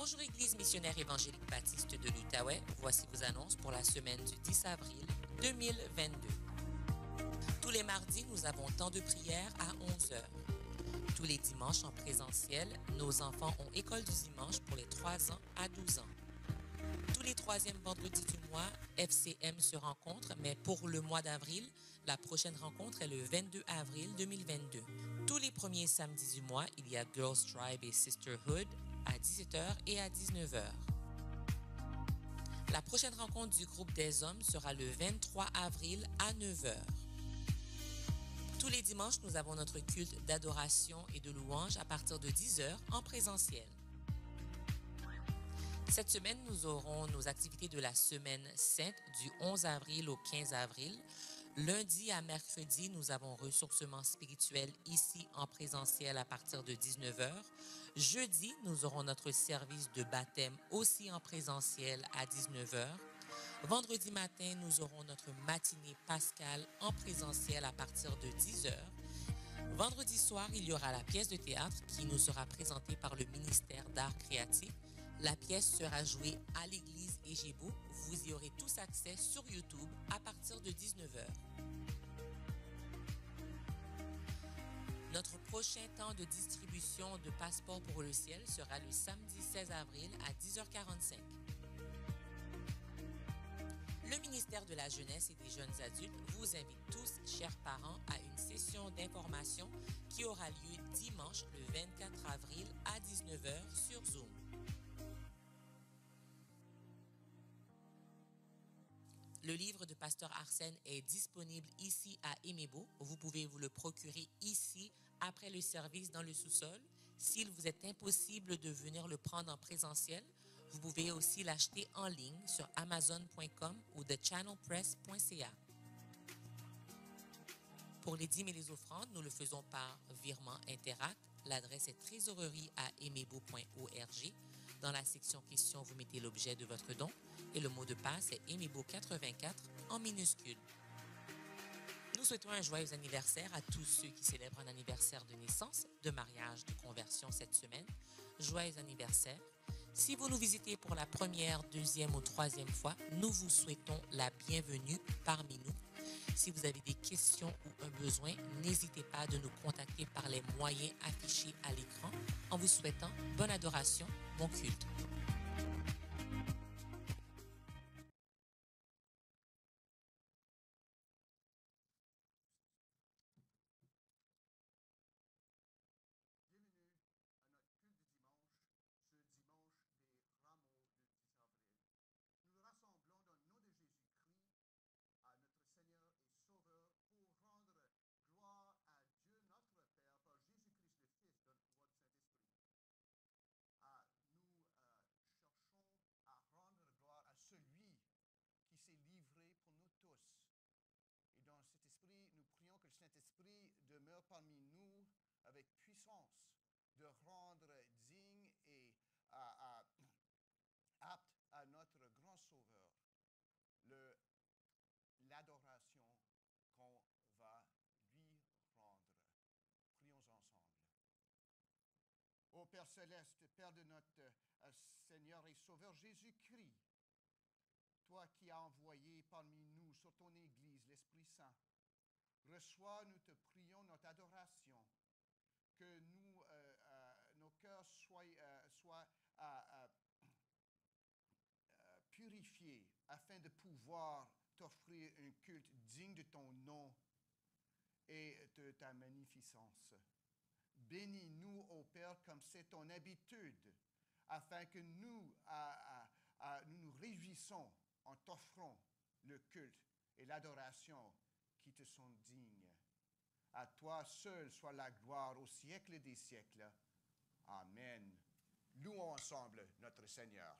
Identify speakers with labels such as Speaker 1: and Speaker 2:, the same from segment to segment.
Speaker 1: Bonjour Église missionnaire évangélique baptiste de l'Outaouais, voici vos annonces pour la semaine du 10 avril 2022. Tous les mardis, nous avons temps de prière à 11h. Tous les dimanches en présentiel, nos enfants ont école du dimanche pour les 3 ans à 12 ans. Tous les troisièmes vendredis du mois, FCM se rencontre, mais pour le mois d'avril, la prochaine rencontre est le 22 avril 2022. Tous les premiers samedis du mois, il y a Girls Tribe et Sisterhood à 17h et à 19h. La prochaine rencontre du groupe des hommes sera le 23 avril à 9h. Tous les dimanches, nous avons notre culte d'adoration et de louange à partir de 10h en présentiel. Cette semaine, nous aurons nos activités de la semaine sainte du 11 avril au 15 avril. Lundi à mercredi, nous avons ressourcement spirituel ici en présentiel à partir de 19h. Jeudi, nous aurons notre service de baptême aussi en présentiel à 19h. Vendredi matin, nous aurons notre matinée pascale en présentiel à partir de 10h. Vendredi soir, il y aura la pièce de théâtre qui nous sera présentée par le ministère d'Art créatif. La pièce sera jouée à l'église Égébo. Vous y aurez tous accès sur YouTube à partir de 19h. Notre prochain temps de distribution de passeports pour le ciel sera le samedi 16 avril à 10h45. Le ministère de la Jeunesse et des Jeunes Adultes vous invite tous, chers parents, à une session d'information qui aura lieu dimanche le 24 avril à 19h sur Zoom. Le livre de Pasteur Arsène est disponible ici à Emebo. Vous pouvez vous le procurer ici après le service dans le sous-sol. S'il vous est impossible de venir le prendre en présentiel, vous pouvez aussi l'acheter en ligne sur amazon.com ou thechannelpress.ca. Pour les dîmes et les offrandes, nous le faisons par virement Interact. L'adresse est trésorerie@emebo.org. Dans la section questions, vous mettez l'objet de votre don et le mot de passe est Emebo84 en minuscule. Nous souhaitons un joyeux anniversaire à tous ceux qui célèbrent un anniversaire de naissance, de mariage, de conversion cette semaine. Joyeux anniversaire. Si vous nous visitez pour la première, deuxième ou troisième fois, nous vous souhaitons la bienvenue parmi nous. Si vous avez des questions ou un besoin, n'hésitez pas de nous contacter par les moyens affichés à l'écran en vous souhaitant bonne adoration, bon culte.
Speaker 2: Saint-Esprit demeure parmi nous avec puissance de rendre digne et apte à notre grand Sauveur l'adoration qu'on va lui rendre. Prions ensemble. Ô Père céleste, Père de notre Seigneur et Sauveur Jésus-Christ, toi qui as envoyé parmi nous sur ton Église l'Esprit Saint, reçois, nous te prions, notre adoration, que nos cœurs soient purifiés afin de pouvoir t'offrir un culte digne de ton nom et de ta magnificence. Bénis-nous, ô Père, comme c'est ton habitude, afin que nous nous réjouissons en t'offrant le culte et l'adoration qui te sont dignes. À toi seul soit la gloire au siècle des siècles. Amen. Louons ensemble notre Seigneur.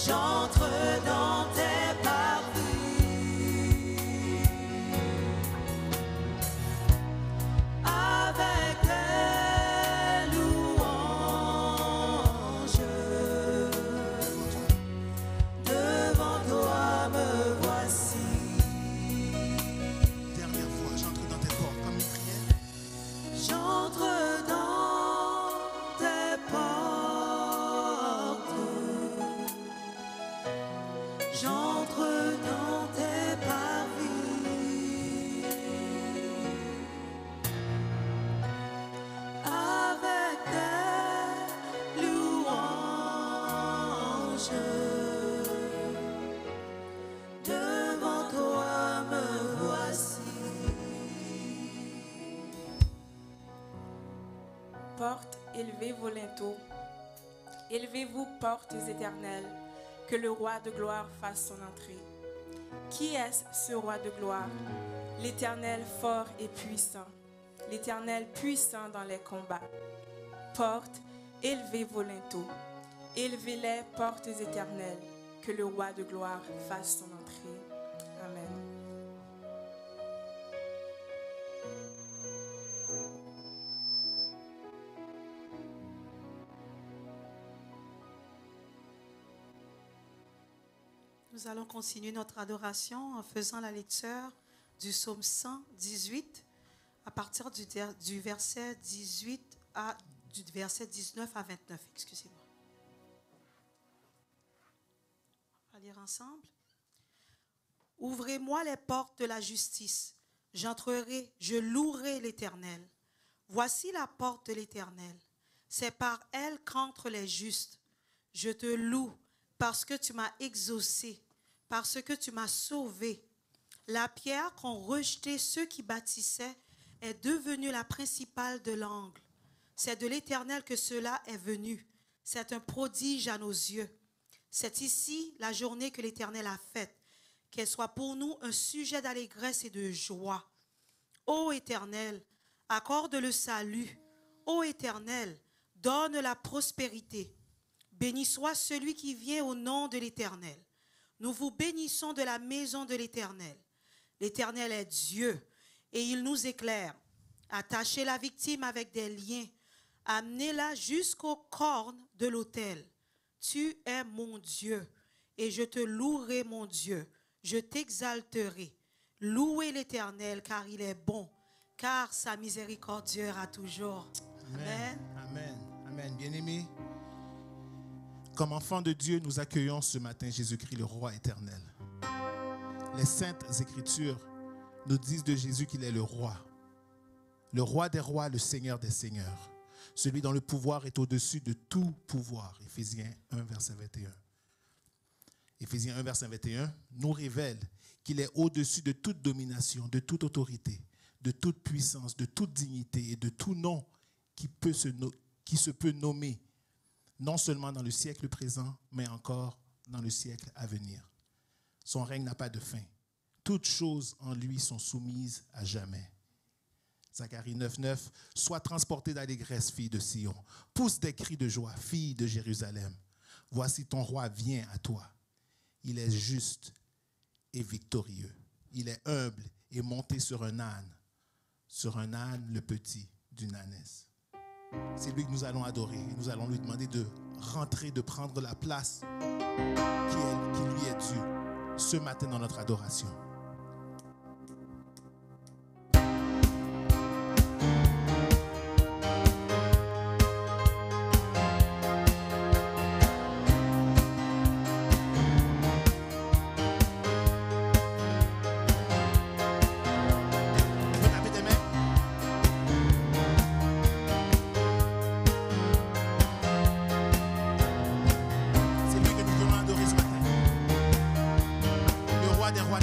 Speaker 3: J'entre dans tes pas. portes, élevez vos linteaux. Élevez-vous, portes éternelles, que le roi de gloire fasse son entrée. Qui est-ce, ce roi de gloire? L'Éternel fort et puissant, l'Éternel puissant dans les combats. Portes, élevez vos linteaux. Élevez-les, portes éternelles, que le roi de gloire fasse son entrée. Amen.
Speaker 4: Nous allons continuer notre adoration en faisant la lecture du psaume 118 à partir du verset 18 du verset 19 à 29. Excusez-moi. On va lire ensemble. Ouvrez-moi les portes de la justice. J'entrerai, je louerai l'Éternel. Voici la porte de l'Éternel. C'est par elle qu'entrent les justes. Je te loue parce que tu m'as exaucé, parce que tu m'as sauvé. La pierre qu'ont rejetée ceux qui bâtissaient est devenue la principale de l'angle. C'est de l'Éternel que cela est venu. C'est un prodige à nos yeux. C'est ici la journée que l'Éternel a faite. Qu'elle soit pour nous un sujet d'allégresse et de joie. Ô Éternel, accorde le salut. Ô Éternel, donne la prospérité. Béni soit celui qui vient au nom de l'Éternel. Nous vous bénissons de la maison de l'Éternel. L'Éternel est Dieu et il nous éclaire. Attachez la victime avec des liens. Amenez-la jusqu'aux cornes de l'autel. Tu es mon Dieu et je te louerai, mon Dieu. Je t'exalterai. Louez l'Éternel car il est bon, car sa miséricorde durera toujours.
Speaker 5: Amen. Amen. Amen. Bien-aimés, comme enfants de Dieu, nous accueillons ce matin Jésus-Christ, le roi éternel. Les saintes écritures nous disent de Jésus qu'il est le roi des rois, le Seigneur des seigneurs, celui dont le pouvoir est au-dessus de tout pouvoir. Éphésiens 1, verset 21. Éphésiens 1, verset 21 nous révèle qu'il est au-dessus de toute domination, de toute autorité, de toute puissance, de toute dignité et de tout nom qui se peut nommer, non seulement dans le siècle présent, mais encore dans le siècle à venir. Son règne n'a pas de fin. Toutes choses en lui sont soumises à jamais. Zacharie 9, 9. Sois transportée d'allégresse, fille de Sion. Pousse des cris de joie, fille de Jérusalem. Voici ton roi vient à toi. Il est juste et victorieux. Il est humble et monté sur un âne, le petit d'une ânesse. C'est lui que nous allons adorer. Et nous allons lui demander de rentrer, de prendre la place qui lui est due ce matin dans notre adoration. Des rois,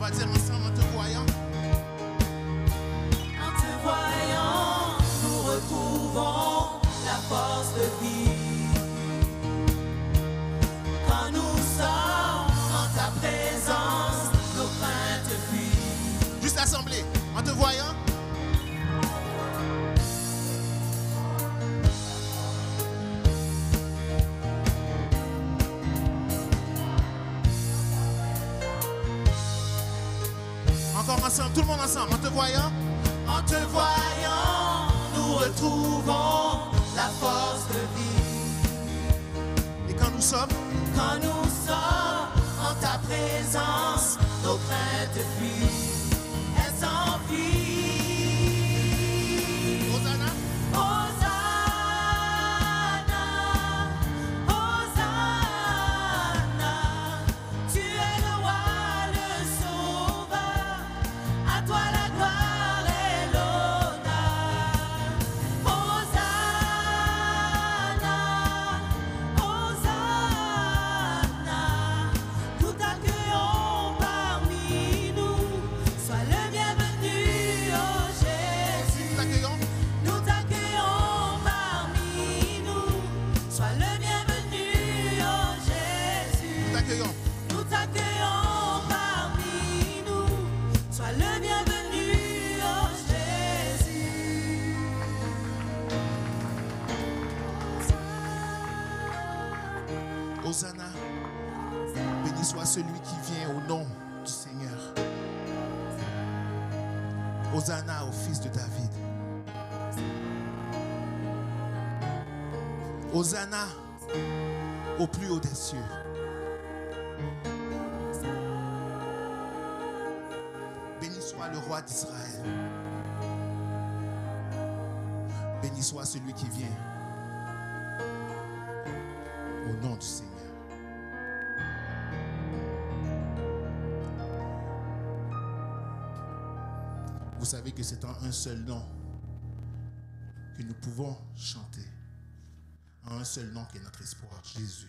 Speaker 5: On va dire ensemble en te voyant.
Speaker 4: En te voyant, nous retrouvons la force de vie. Quand nous sommes en ta présence, nos craintes fuient.
Speaker 5: Juste l'assemblée. En te voyant. Encore ensemble, tout le monde ensemble, en te voyant.
Speaker 4: En te voyant, nous retrouvons la force de vie.
Speaker 5: Et quand nous sommes,
Speaker 4: En ta présence, nos craintes fuient. Elles s'enfuient.
Speaker 5: Hosanna,
Speaker 4: Hosanna, Hosanna, tu es le roi, le sauveur, à toi la gloire et l'honneur. Hosanna, Hosanna, nous t'accueillons parmi nous, sois le bienvenu, oh Jésus.
Speaker 5: nous t'accueillons.
Speaker 4: Nous t'accueillons parmi nous, sois le bienvenu, oh Jésus.
Speaker 5: Nous t'accueillons.
Speaker 4: Nous t'accueillons parmi nous, sois le bienvenu, oh Jésus.
Speaker 5: Hosanna, béni soit celui qui vient au nom du Seigneur. Hosanna au fils de David. Hosanna au plus haut des cieux. Béni soit le roi d'Israël. Béni soit celui qui vient au nom du Seigneur. Vous savez que c'est en un seul nom que nous pouvons chanter. En un seul nom qui est notre espoir, Jésus.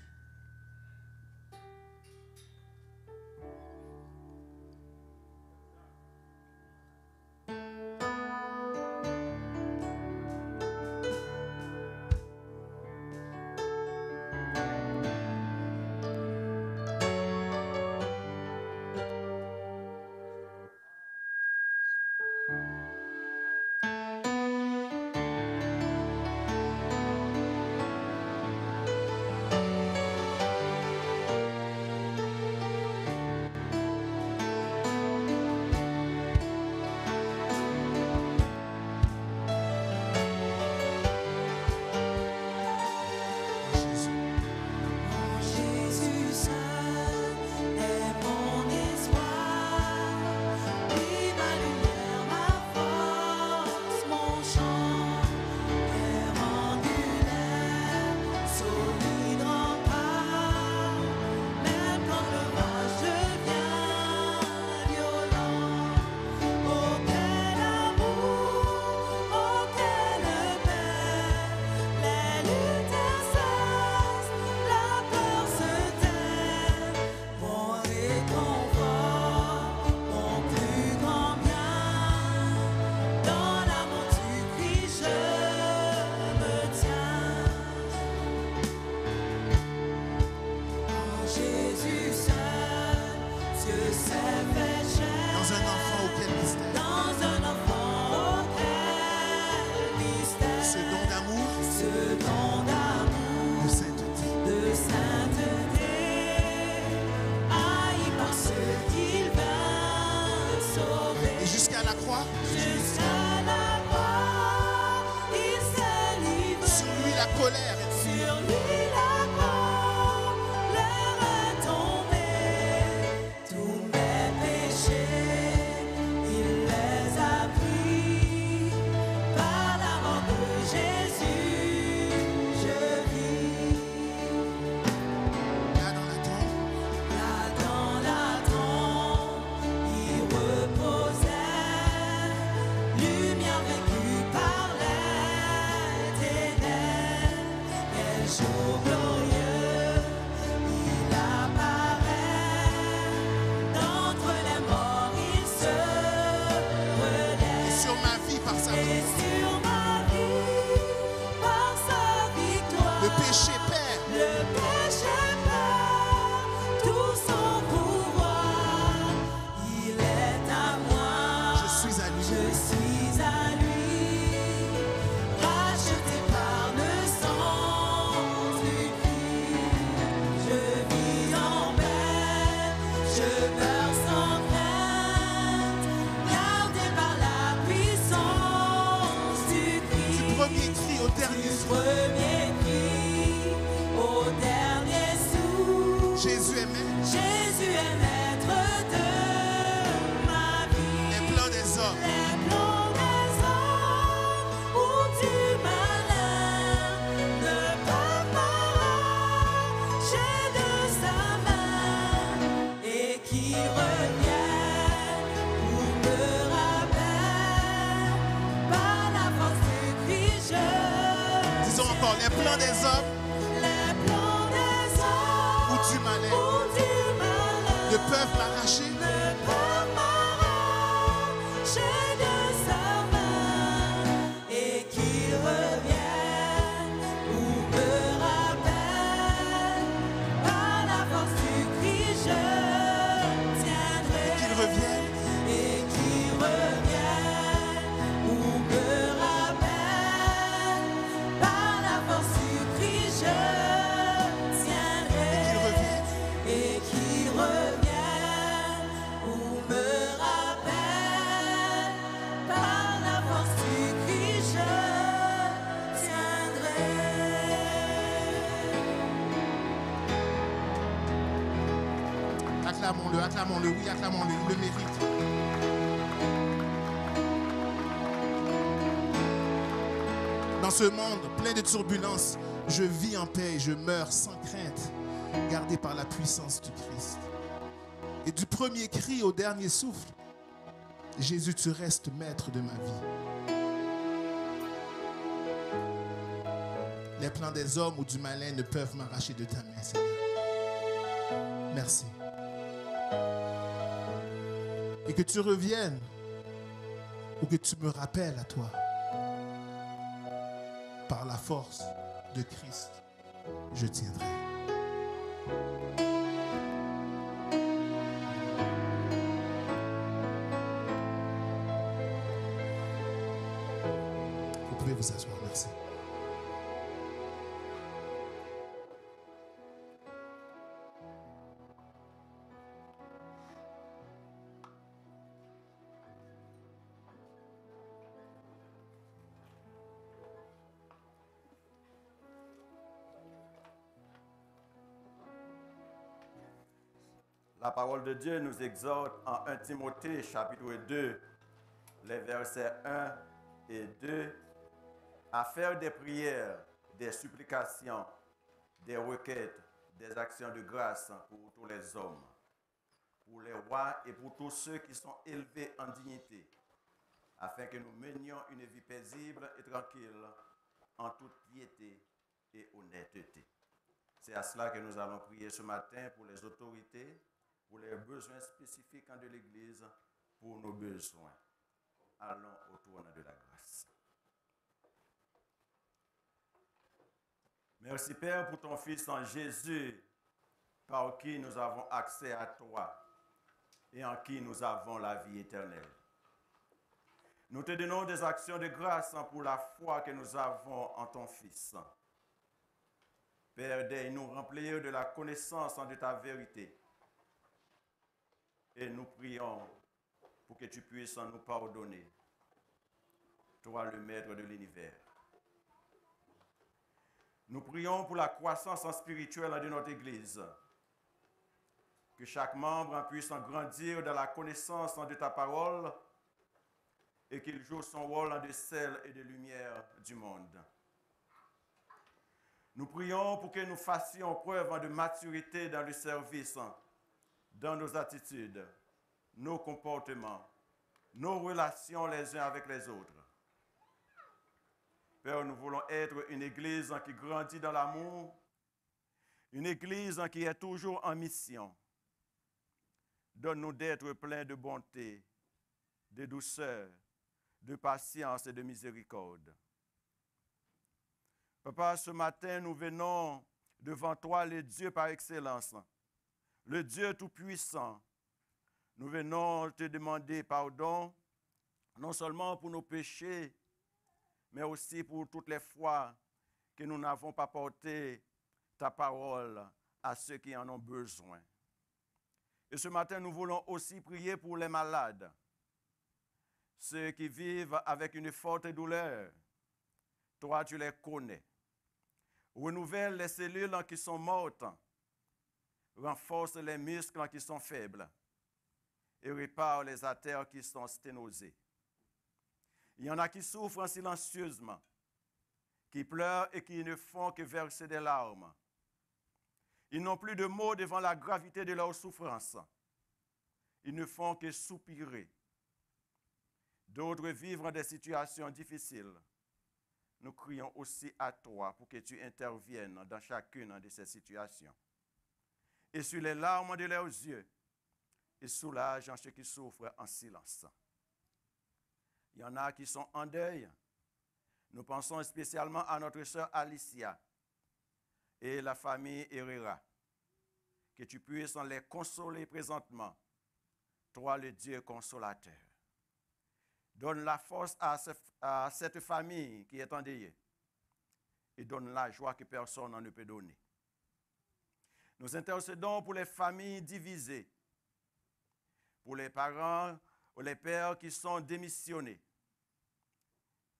Speaker 5: Jésus.
Speaker 4: Jésus seul est mon espoir, lui ma lumière, ma force, mon chant, pierre angulaire, solide rempart, même quand l'orage devient violent. Oh quel amour, oh quelle paix, les luttes cessent, la peur se tait, mon réconfort, mon plus grand bien, dans l'amour du Christ je me tiens. En Jésus seul, Dieu s'est fait chair.
Speaker 5: Dans un enfant auquel mystère.
Speaker 4: Dans un enfant auquel mystère,
Speaker 5: Ce don d'amour,
Speaker 4: ce don d'amour,
Speaker 5: de sainteté.
Speaker 4: de sainteté, haï par ceux qu'il vint sauver.
Speaker 5: Et jusqu'à la croix,
Speaker 4: Jusqu'à la croix, il s'est livré.
Speaker 5: sur lui la colère est
Speaker 4: Sur lui la colère est tombée. Tous mes péchés, il les a pris. Par la mort de Jésus, je vis.
Speaker 5: là dans la tombe.
Speaker 4: Là dans la tombe, il reposait, lumière vaincue par les ténèbres. Quel jour
Speaker 5: suis à lui.
Speaker 4: Je suis à lui, racheté par le sang du Christ. Je vis en paix, je meurs sans crainte, gardé par la puissance du Christ.
Speaker 5: Du premier cri au dernier souffle.
Speaker 4: Premier cri au dernier souffle.
Speaker 5: Jésus est maître.
Speaker 4: Jésus est maître de ma vie.
Speaker 5: Les plans des hommes.
Speaker 4: Les plans des hommes ou du malin ne peuvent m'arracher de sa main, et qui reviennent ou me rappellent par la force du Christ.
Speaker 5: Disons encore, les plans des hommes
Speaker 4: Les plans des hommes
Speaker 5: ou du malin
Speaker 4: ou du malin
Speaker 5: ne peuvent m'arracher.
Speaker 4: ne peuvent m'arracher de sa main, et qu'il revienne ou me rappelle par la force du Christ, je tiendrai.
Speaker 5: Qu'il revienne.
Speaker 4: Et qu'il revienne ou me rappelle par la force du Christ, je tiendrai.
Speaker 5: Qu'il revienne.
Speaker 4: Et qu'il revienne ou me rappelle par la force du Christ, je tiendrai.
Speaker 5: Acclamons-le, acclamons-le, oui, acclamons-le, il le mérite. Dans ce monde plein de turbulences, je vis en paix et je meurs sans crainte, gardé par la puissance du Christ. Et du premier cri au dernier souffle, Jésus, tu restes maître de ma vie. Les plans des hommes ou du malin ne peuvent m'arracher de ta main, Seigneur. Merci. Et que tu reviennes ou que tu me rappelles à toi. Par la force de Christ, je tiendrai. Vous pouvez vous asseoir, merci.
Speaker 6: La parole de Dieu nous exhorte en 1 Timothée chapitre 2, les versets 1 et 2, à faire des prières, des supplications, des requêtes, des actions de grâce pour tous les hommes, pour les rois et pour tous ceux qui sont élevés en dignité, afin que nous menions une vie paisible et tranquille, en toute piété et honnêteté. C'est à cela que nous allons prier ce matin pour les autorités, pour les besoins spécifiques de l'Église, pour nos besoins. Allons au trône de la grâce. Merci Père pour ton Fils en Jésus, par qui nous avons accès à toi et en qui nous avons la vie éternelle. Nous te donnons des actions de grâce pour la foi que nous avons en ton Fils. Père, aide-nous remplir de la connaissance de ta vérité. Et nous prions pour que tu puisses nous pardonner, toi le maître de l'univers. Nous prions pour la croissance spirituelle de notre Église, que chaque membre puisse grandir dans la connaissance de ta parole et qu'il joue son rôle de sel et de lumière du monde. Nous prions pour que nous fassions preuve de maturité dans le service, dans nos attitudes, nos comportements, nos relations les uns avec les autres. Père, nous voulons être une église qui grandit dans l'amour, une église qui est toujours en mission. Donne-nous d'être pleins de bonté, de douceur, de patience et de miséricorde. Papa, ce matin, nous venons devant toi, le Dieu par excellence, le Dieu tout-puissant. Nous venons te demander pardon non seulement pour nos péchés, mais aussi pour toutes les fois que nous n'avons pas porté ta parole à ceux qui en ont besoin. Et ce matin, nous voulons aussi prier pour les malades, ceux qui vivent avec une forte douleur. Toi, tu les connais. Renouvelle les cellules qui sont mortes, renforce les muscles qui sont faibles et répare les artères qui sont sténosées. Il y en a qui souffrent silencieusement, qui pleurent et qui ne font que verser des larmes. Ils n'ont plus de mots devant la gravité de leur souffrance. Ils ne font que soupirer. D'autres vivent des situations difficiles. Nous crions aussi à toi pour que tu interviennes dans chacune de ces situations. Et sur les larmes de leurs yeux, et soulage ceux qui souffrent en silence. Il y en a qui sont en deuil. Nous pensons spécialement à notre sœur Alicia et la famille Herrera. Que tu puisses les consoler présentement, toi le Dieu consolateur. Donne la force à cette famille qui est endeuillée et donne la joie que personne ne peut donner. Nous intercédons pour les familles divisées, pour les parents ou les pères qui sont démissionnés.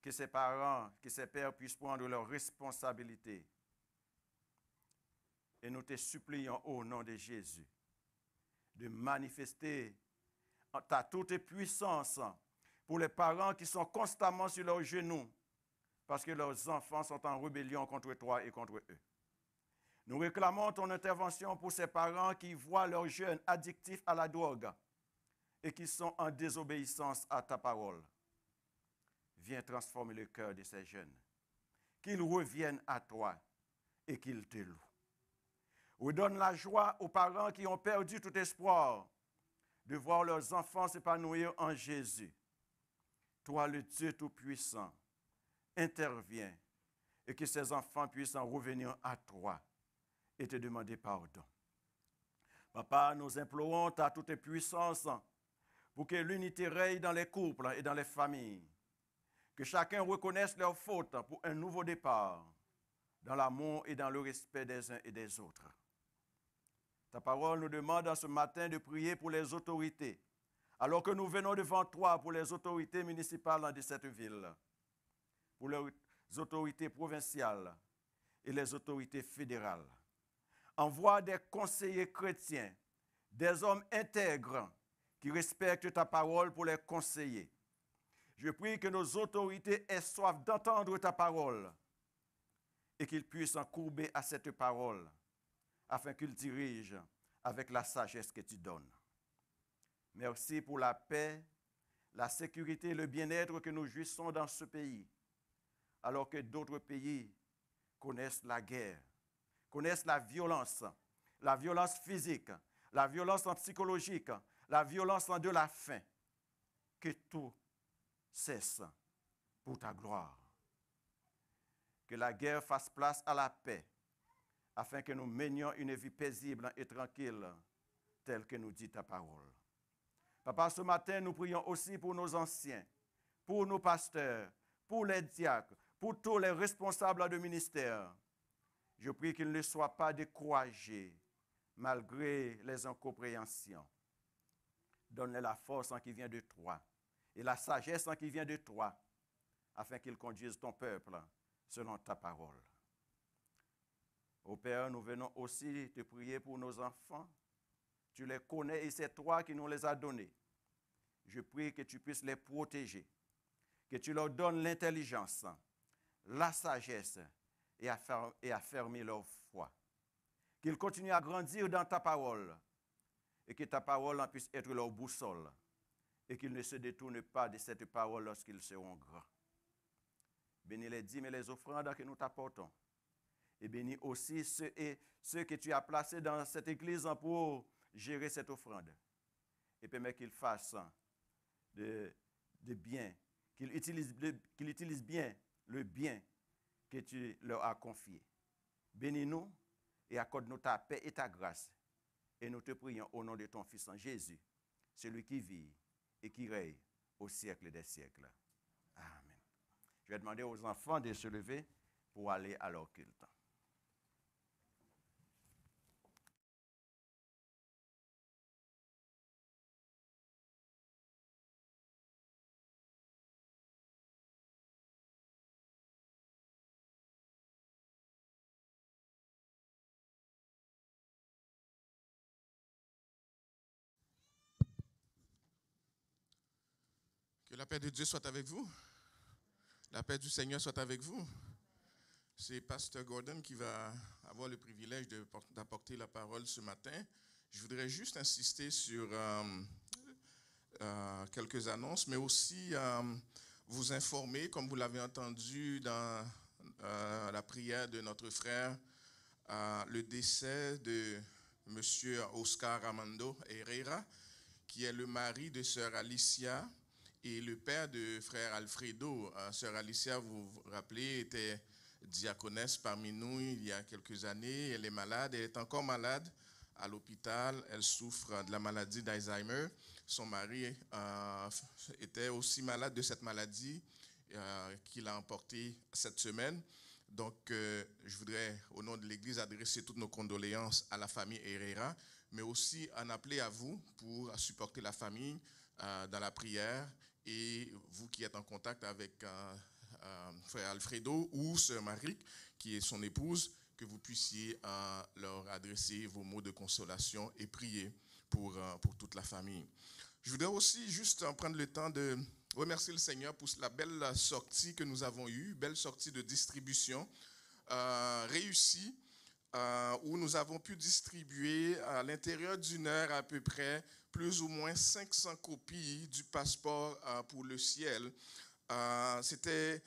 Speaker 6: Que ces parents, que ces pères puissent prendre leurs responsabilités. Et nous te supplions au nom de Jésus de manifester ta toute puissance pour les parents qui sont constamment sur leurs genoux parce que leurs enfants sont en rébellion contre toi et contre eux. Nous réclamons ton intervention pour ces parents qui voient leurs jeunes addictifs à la drogue et qui sont en désobéissance à ta parole. Viens transformer le cœur de ces jeunes, qu'ils reviennent à toi et qu'ils te louent. Redonne la joie aux parents qui ont perdu tout espoir de voir leurs enfants s'épanouir en Jésus. Toi, le Dieu Tout-Puissant, interviens et que ces enfants puissent en revenir à toi et te demander pardon. Papa, nous implorons ta toute puissance pour que l'unité règne dans les couples et dans les familles. Que chacun reconnaisse leurs fautes pour un nouveau départ dans l'amour et dans le respect des uns et des autres. Ta parole nous demande en ce matin de prier pour les autorités, alors que nous venons devant toi pour les autorités municipales de cette ville, pour les autorités provinciales et les autorités fédérales. Envoie des conseillers chrétiens, des hommes intègres qui respectent ta parole pour les conseiller. Je prie que nos autorités aient soif d'entendre ta parole et qu'ils puissent encourber à cette parole afin qu'ils dirigent avec la sagesse que tu donnes. Merci pour la paix, la sécurité et le bien-être que nous jouissons dans ce pays, alors que d'autres pays connaissent la guerre, connaissent la violence physique, la violence psychologique, la violence de la faim. Que tout cesse pour ta gloire. Que la guerre fasse place à la paix, afin que nous menions une vie paisible et tranquille, telle que nous dit ta parole. Papa, ce matin, nous prions aussi pour nos anciens, pour nos pasteurs, pour les diacres, pour tous les responsables de ministère. Je prie qu'ils ne soient pas découragés, malgré les incompréhensions. Donne-les la force qui vient de toi et la sagesse qui vient de toi, afin qu'ils conduisent ton peuple selon ta parole. Ô Père, nous venons aussi te prier pour nos enfants. Tu les connais et c'est toi qui nous les as donnés. Je prie que tu puisses les protéger, que tu leur donnes l'intelligence, la sagesse et affermir leur foi. Qu'ils continuent à grandir dans ta parole et que ta parole puisse être leur boussole et qu'ils ne se détournent pas de cette parole lorsqu'ils seront grands. Bénis les dîmes et les offrandes que nous t'apportons. Et bénis aussi ceux que tu as placés dans cette église pour gérer cette offrande. Et permets qu'ils fassent de bien, qu'ils utilisent bien le bien que tu leur as confié. Bénis-nous et accorde-nous ta paix et ta grâce. Et nous te prions au nom de ton Fils Jésus, celui qui vit et qui règne au siècle des siècles. Amen. Je vais demander aux enfants de se lever pour aller à leur culte.
Speaker 5: Que la paix de Dieu soit avec vous. La paix du Seigneur soit avec vous. C'est Pasteur Gordon qui va avoir le privilège d'apporter la parole ce matin. Je voudrais juste insister sur quelques annonces, mais aussi vous informer, comme vous l'avez entendu dans la prière de notre frère, le décès de M. Oscar Armando Herrera, qui est le mari de sœur Alicia et le père de frère Alfredo. Sœur Alicia, vous vous rappelez, était diaconesse parmi nous il y a quelques années. Elle est malade, elle est encore malade à l'hôpital. Elle souffre de la maladie d'Alzheimer. Son mari était aussi malade de cette maladie qu'il a emportée cette semaine. Donc, je voudrais, au nom de l'Église, adresser toutes nos condoléances à la famille Herrera, mais aussi en appeler à vous pour supporter la famille dans la prière, et vous qui êtes en contact avec frère Alfredo ou sœur Marie, qui est son épouse, que vous puissiez leur adresser vos mots de consolation et prier pour toute la famille. Je voudrais aussi juste prendre le temps de remercier le Seigneur pour la belle sortie que nous avons eue, belle sortie de distribution réussie, où nous avons pu distribuer à l'intérieur d'une heure à peu près plus ou moins 500 copies du passeport pour le ciel. C'était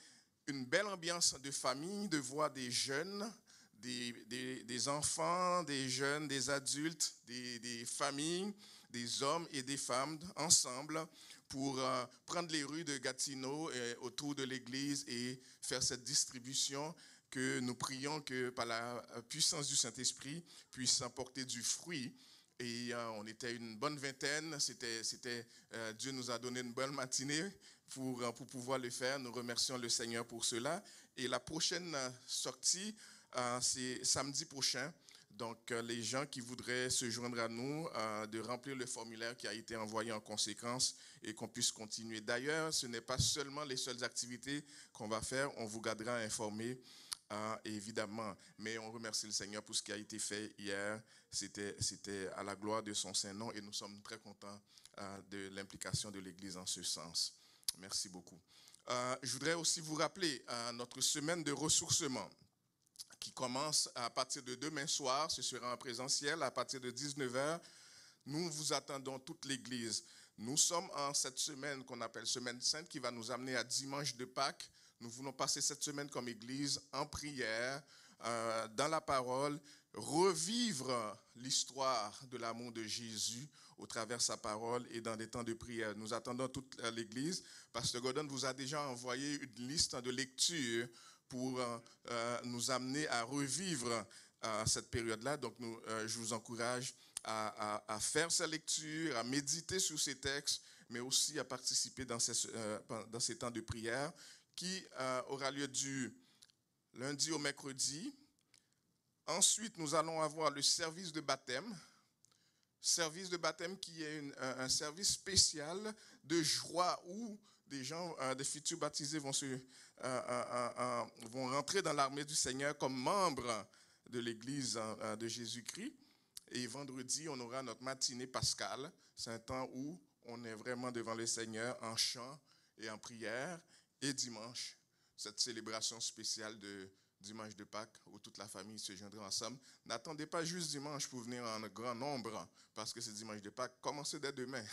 Speaker 5: une belle ambiance de famille, de voir des jeunes, des enfants, des jeunes, des adultes, des familles, des hommes et des femmes ensemble pour prendre les rues de Gatineau autour de l'église et faire cette distribution que nous prions que par la puissance du Saint-Esprit puisse apporter du fruit. Et on était une bonne vingtaine. Dieu nous a donné une bonne matinée pour pouvoir le faire. Nous remercions le Seigneur pour cela. Et la prochaine sortie, c'est samedi prochain. Donc, les gens qui voudraient se joindre à nous, de remplir le formulaire qui a été envoyé en conséquence et qu'on puisse continuer. D'ailleurs, ce n'est pas seulement les seules activités qu'on va faire. On vous gardera informés, évidemment. Mais on remercie le Seigneur pour ce qui a été fait hier. C'était à la gloire de son Saint-Nom et nous sommes très contents de l'implication de l'Église en ce sens. Merci beaucoup. Je voudrais aussi vous rappeler notre semaine de ressourcement qui commence à partir de demain soir. Ce sera en présentiel à partir de 19h. Nous vous attendons toute l'Église. Nous sommes en cette semaine qu'on appelle Semaine Sainte qui va nous amener à dimanche de Pâques. Nous voulons passer cette semaine comme Église en prière, dans la parole, revivre l'histoire de l'amour de Jésus au travers de sa parole et dans des temps de prière. Nous attendons toute l'Église. Pasteur Gordon vous a déjà envoyé une liste de lectures pour nous amener à revivre cette période-là. Donc, je vous encourage à faire sa lecture, à méditer sur ces textes, mais aussi à participer dans ces temps de prière qui aura lieu du lundi au mercredi. Ensuite, nous allons avoir le service de baptême. Service de baptême qui est un service spécial de joie où des gens, des futurs baptisés vont rentrer dans l'armée du Seigneur comme membres de l'Église de Jésus-Christ. Et vendredi, on aura notre matinée pascale. C'est un temps où on est vraiment devant le Seigneur en chant et en prière. Et dimanche, cette célébration spéciale de dimanche de Pâques où toute la famille se joindra ensemble. N'attendez pas juste dimanche pour venir en grand nombre parce que c'est dimanche de Pâques. Commencez dès demain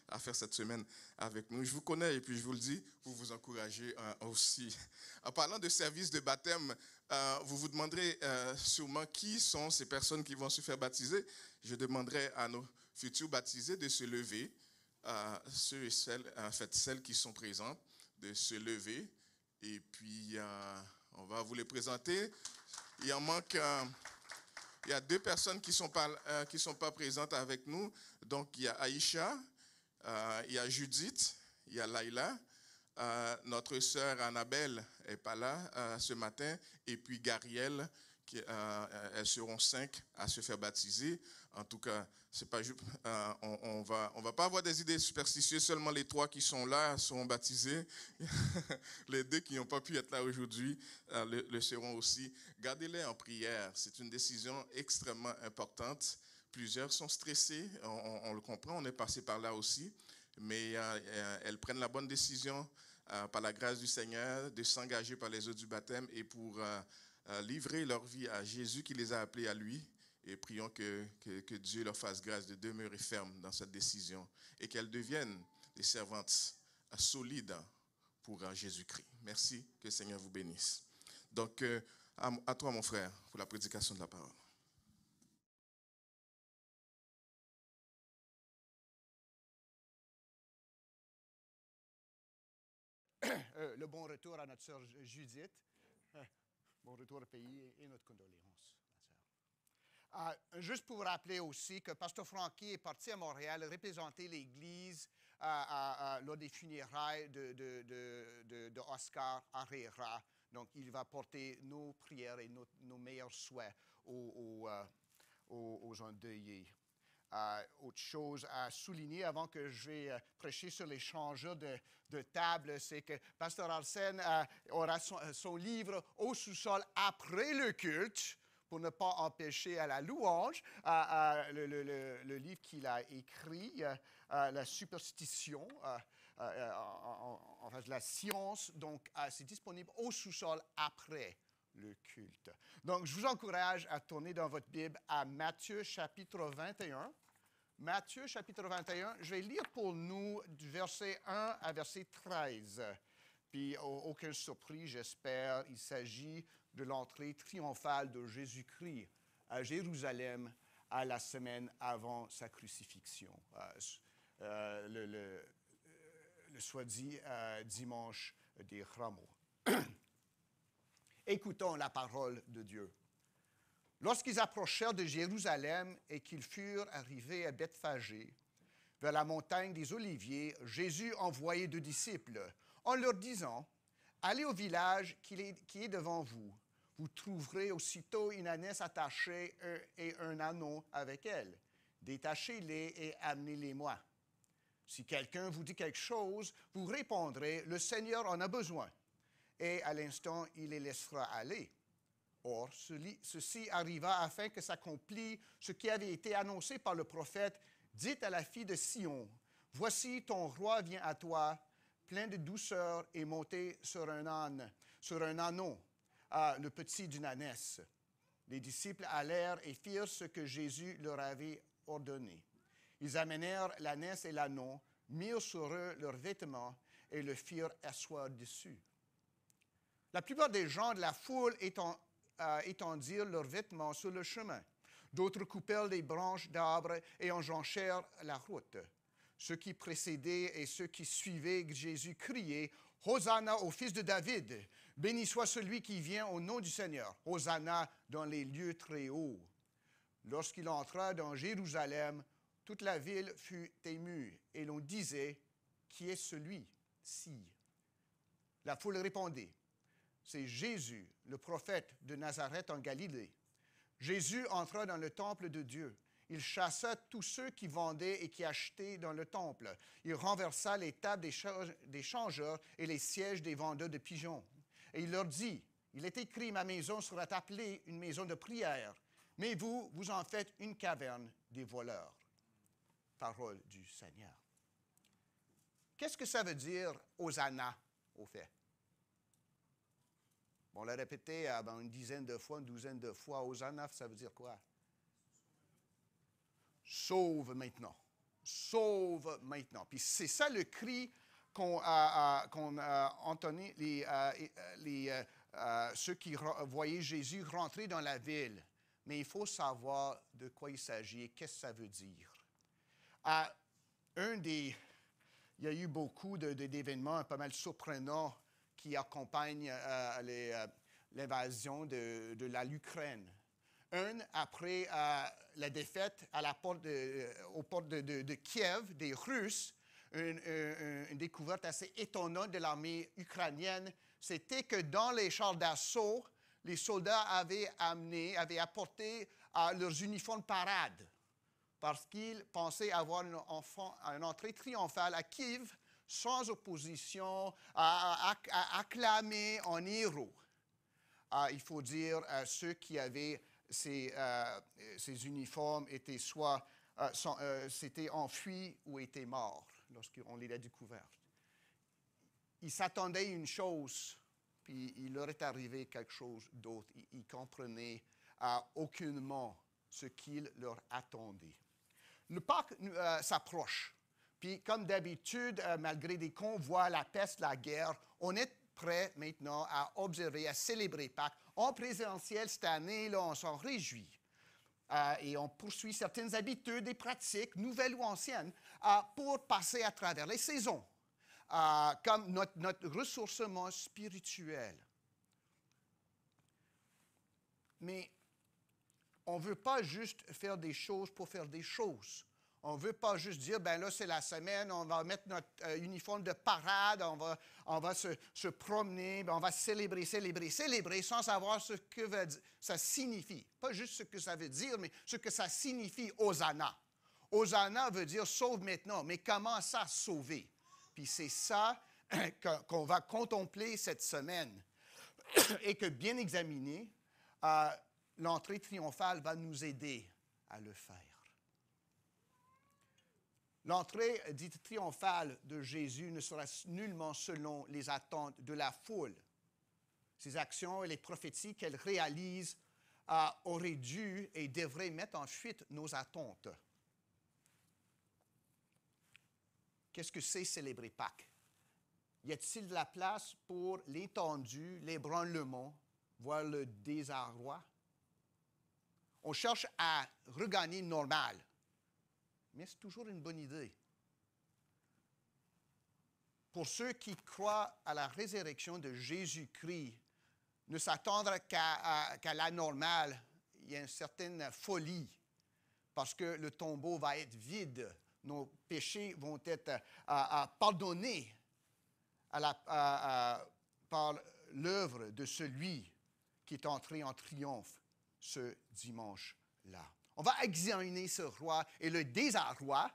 Speaker 5: à faire cette semaine avec nous. Je vous connais et puis je vous le dis pour vous encourager aussi. En parlant de service de baptême, vous vous demanderez sûrement qui sont ces personnes qui vont se faire baptiser. Je demanderai à nos futurs baptisés de se lever, ceux et celles, en fait celles qui sont présentes, de se lever et puis on va vous les présenter. Il en manque, il y a 2 personnes qui sont pas présentes avec nous. Donc il y a Aïcha, il y a Judith,
Speaker 7: il y a Laïla. Notre sœur Annabelle n'est pas là ce matin. Et puis Garielle, elles seront 5 à se faire baptiser. En tout cas, c'est pas, on va pas avoir des idées superstitieuses. Seulement les 3 qui sont là seront baptisés. Les 2 qui n'ont pas pu être là aujourd'hui le seront aussi. Gardez-les en prière. C'est une décision extrêmement importante. Plusieurs sont stressés. On le comprend. On est passé par là aussi. Mais elles prennent la bonne décision par la grâce du Seigneur de s'engager par les eaux du baptême et pour livrer leur vie à Jésus qui les a appelés à lui. Et prions que Dieu leur fasse grâce de demeurer fermes dans cette décision et qu'elles deviennent des servantes solides pour Jésus-Christ. Merci, que le Seigneur vous bénisse. Donc, à toi, mon frère, pour la prédication de la parole.
Speaker 2: Le bon retour à notre sœur Judith. Bon retour au pays et notre condoléance, ma sœur. Juste pour vous rappeler aussi que Pasteur Francky est parti à Montréal représenter l'Église lors des funérailles de Oscar Herrera. Donc, il va porter nos prières et nos meilleurs souhaits aux endeuillés. Autre chose à souligner avant que je vais prêcher sur les changeurs de table, c'est que Pasteur Arsène aura son livre au sous-sol après le culte pour ne pas empêcher à la louange. Le livre qu'il a écrit, La superstition, en fait, la science, donc c'est disponible au sous-sol après le culte. Donc, je vous encourage à tourner dans votre Bible à Matthieu chapitre 21. Matthieu chapitre 21, je vais lire pour nous du verset 1 à verset 13. Puis, aucune surprise, j'espère, il s'agit de l'entrée triomphale de Jésus-Christ à Jérusalem à la semaine avant sa crucifixion, le soi-dit dimanche des Rameaux. Écoutons la parole de Dieu. Lorsqu'ils approchèrent de Jérusalem et qu'ils furent arrivés à Bethphagée, vers la montagne des Oliviers, Jésus envoyait 2 disciples, en leur disant, « Allez au village qui est devant vous. Vous trouverez aussitôt une ânesse attachée et un ânon avec elle. Détachez-les et amenez-les-moi. Si quelqu'un vous dit quelque chose, vous répondrez, « Le Seigneur en a besoin. » Et à l'instant, il les laissera aller. Or, ceci arriva afin que s'accomplisse ce qui avait été annoncé par le prophète. Dites à la fille de Sion, « Voici ton roi vient à toi, plein de douceur et monté sur un âne, sur un ânon, le petit d'une ânesse. » Les disciples allèrent et firent ce que Jésus leur avait ordonné. Ils amenèrent l'ânesse et l'ânon, mirent sur eux leurs vêtements et le firent asseoir dessus. La plupart des gens de la foule étendirent leurs vêtements sur le chemin. D'autres coupèrent les branches d'arbres et enjonchèrent la route. Ceux qui précédaient et ceux qui suivaient Jésus criaient « Hosanna au fils de David! Béni soit celui qui vient au nom du Seigneur! Hosanna dans les lieux très hauts! » Lorsqu'il entra dans Jérusalem, toute la ville fut émue et l'on disait « Qui est celui-ci? » La foule répondait « C'est Jésus, le prophète de Nazareth en Galilée. » Jésus entra dans le temple de Dieu. Il chassa tous ceux qui vendaient et qui achetaient dans le temple. Il renversa les tables des changeurs et les sièges des vendeurs de pigeons. Et il leur dit, « Il est écrit, ma maison sera appelée une maison de prière, mais vous, vous en faites une caverne des voleurs. » Parole du Seigneur. Qu'est-ce que ça veut dire, Hosanna, au fait? On l'a répété une dizaine de fois, une douzaine de fois. Hosanna, ça veut dire quoi? Sauve maintenant. Sauve maintenant. Puis c'est ça le cri qu'ont entonné ceux qui voyaient Jésus rentrer dans la ville. Mais il faut savoir de quoi il s'agit et qu'est-ce que ça veut dire. Il y a eu beaucoup d'événements pas mal surprenants qui accompagnent l'invasion de l'Ukraine. Après la défaite aux portes de Kiev, des Russes, une découverte assez étonnante de l'armée ukrainienne, c'était que dans les chars d'assaut, les soldats avaient apporté leurs uniformes parade parce qu'ils pensaient avoir une entrée triomphale à Kiev sans opposition, acclamés en héros. Il faut dire, ceux qui avaient ces uniformes étaient soit s'étaient enfuis ou étaient morts lorsqu'on les a découverts. Ils s'attendaient à une chose, puis il leur est arrivé quelque chose d'autre. Ils comprenaient aucunement ce qu'il leur attendait. Le Pâques s'approche. Puis, comme d'habitude, malgré des convois, la peste, la guerre, on est prêt maintenant à observer, à célébrer Pâques. En présentiel, cette année, là, on s'en réjouit. Et on poursuit certaines habitudes et pratiques, nouvelles ou anciennes, pour passer à travers les saisons, comme notre ressourcement spirituel. Mais on ne veut pas juste faire des choses pour faire des choses. On ne veut pas juste dire, ben là, c'est la semaine, on va mettre notre uniforme de parade, on va se promener, ben on va célébrer, sans savoir ce que ça signifie. Pas juste ce que ça veut dire, mais ce que ça signifie, Hosanna. Hosanna veut dire sauve maintenant, mais comment ça sauver? Puis c'est ça qu'on va contempler cette semaine. Et que bien examiné, l'entrée triomphale va nous aider à le faire. L'entrée dite triomphale de Jésus ne sera nullement selon les attentes de la foule. Ses actions et les prophéties qu'elle réalise auraient dû et devraient mettre en fuite nos attentes. Qu'est-ce que c'est célébrer Pâques? Y a-t-il de la place pour l'étendue, l'ébranlement, voire le désarroi? On cherche à regagner le normal. Mais c'est toujours une bonne idée. Pour ceux qui croient à la résurrection de Jésus-Christ, ne s'attendre qu'à la normale, il y a une certaine folie, parce que le tombeau va être vide, nos péchés vont être pardonnés par l'œuvre de celui qui est entré en triomphe ce dimanche-là. On va examiner ce roi et le désarroi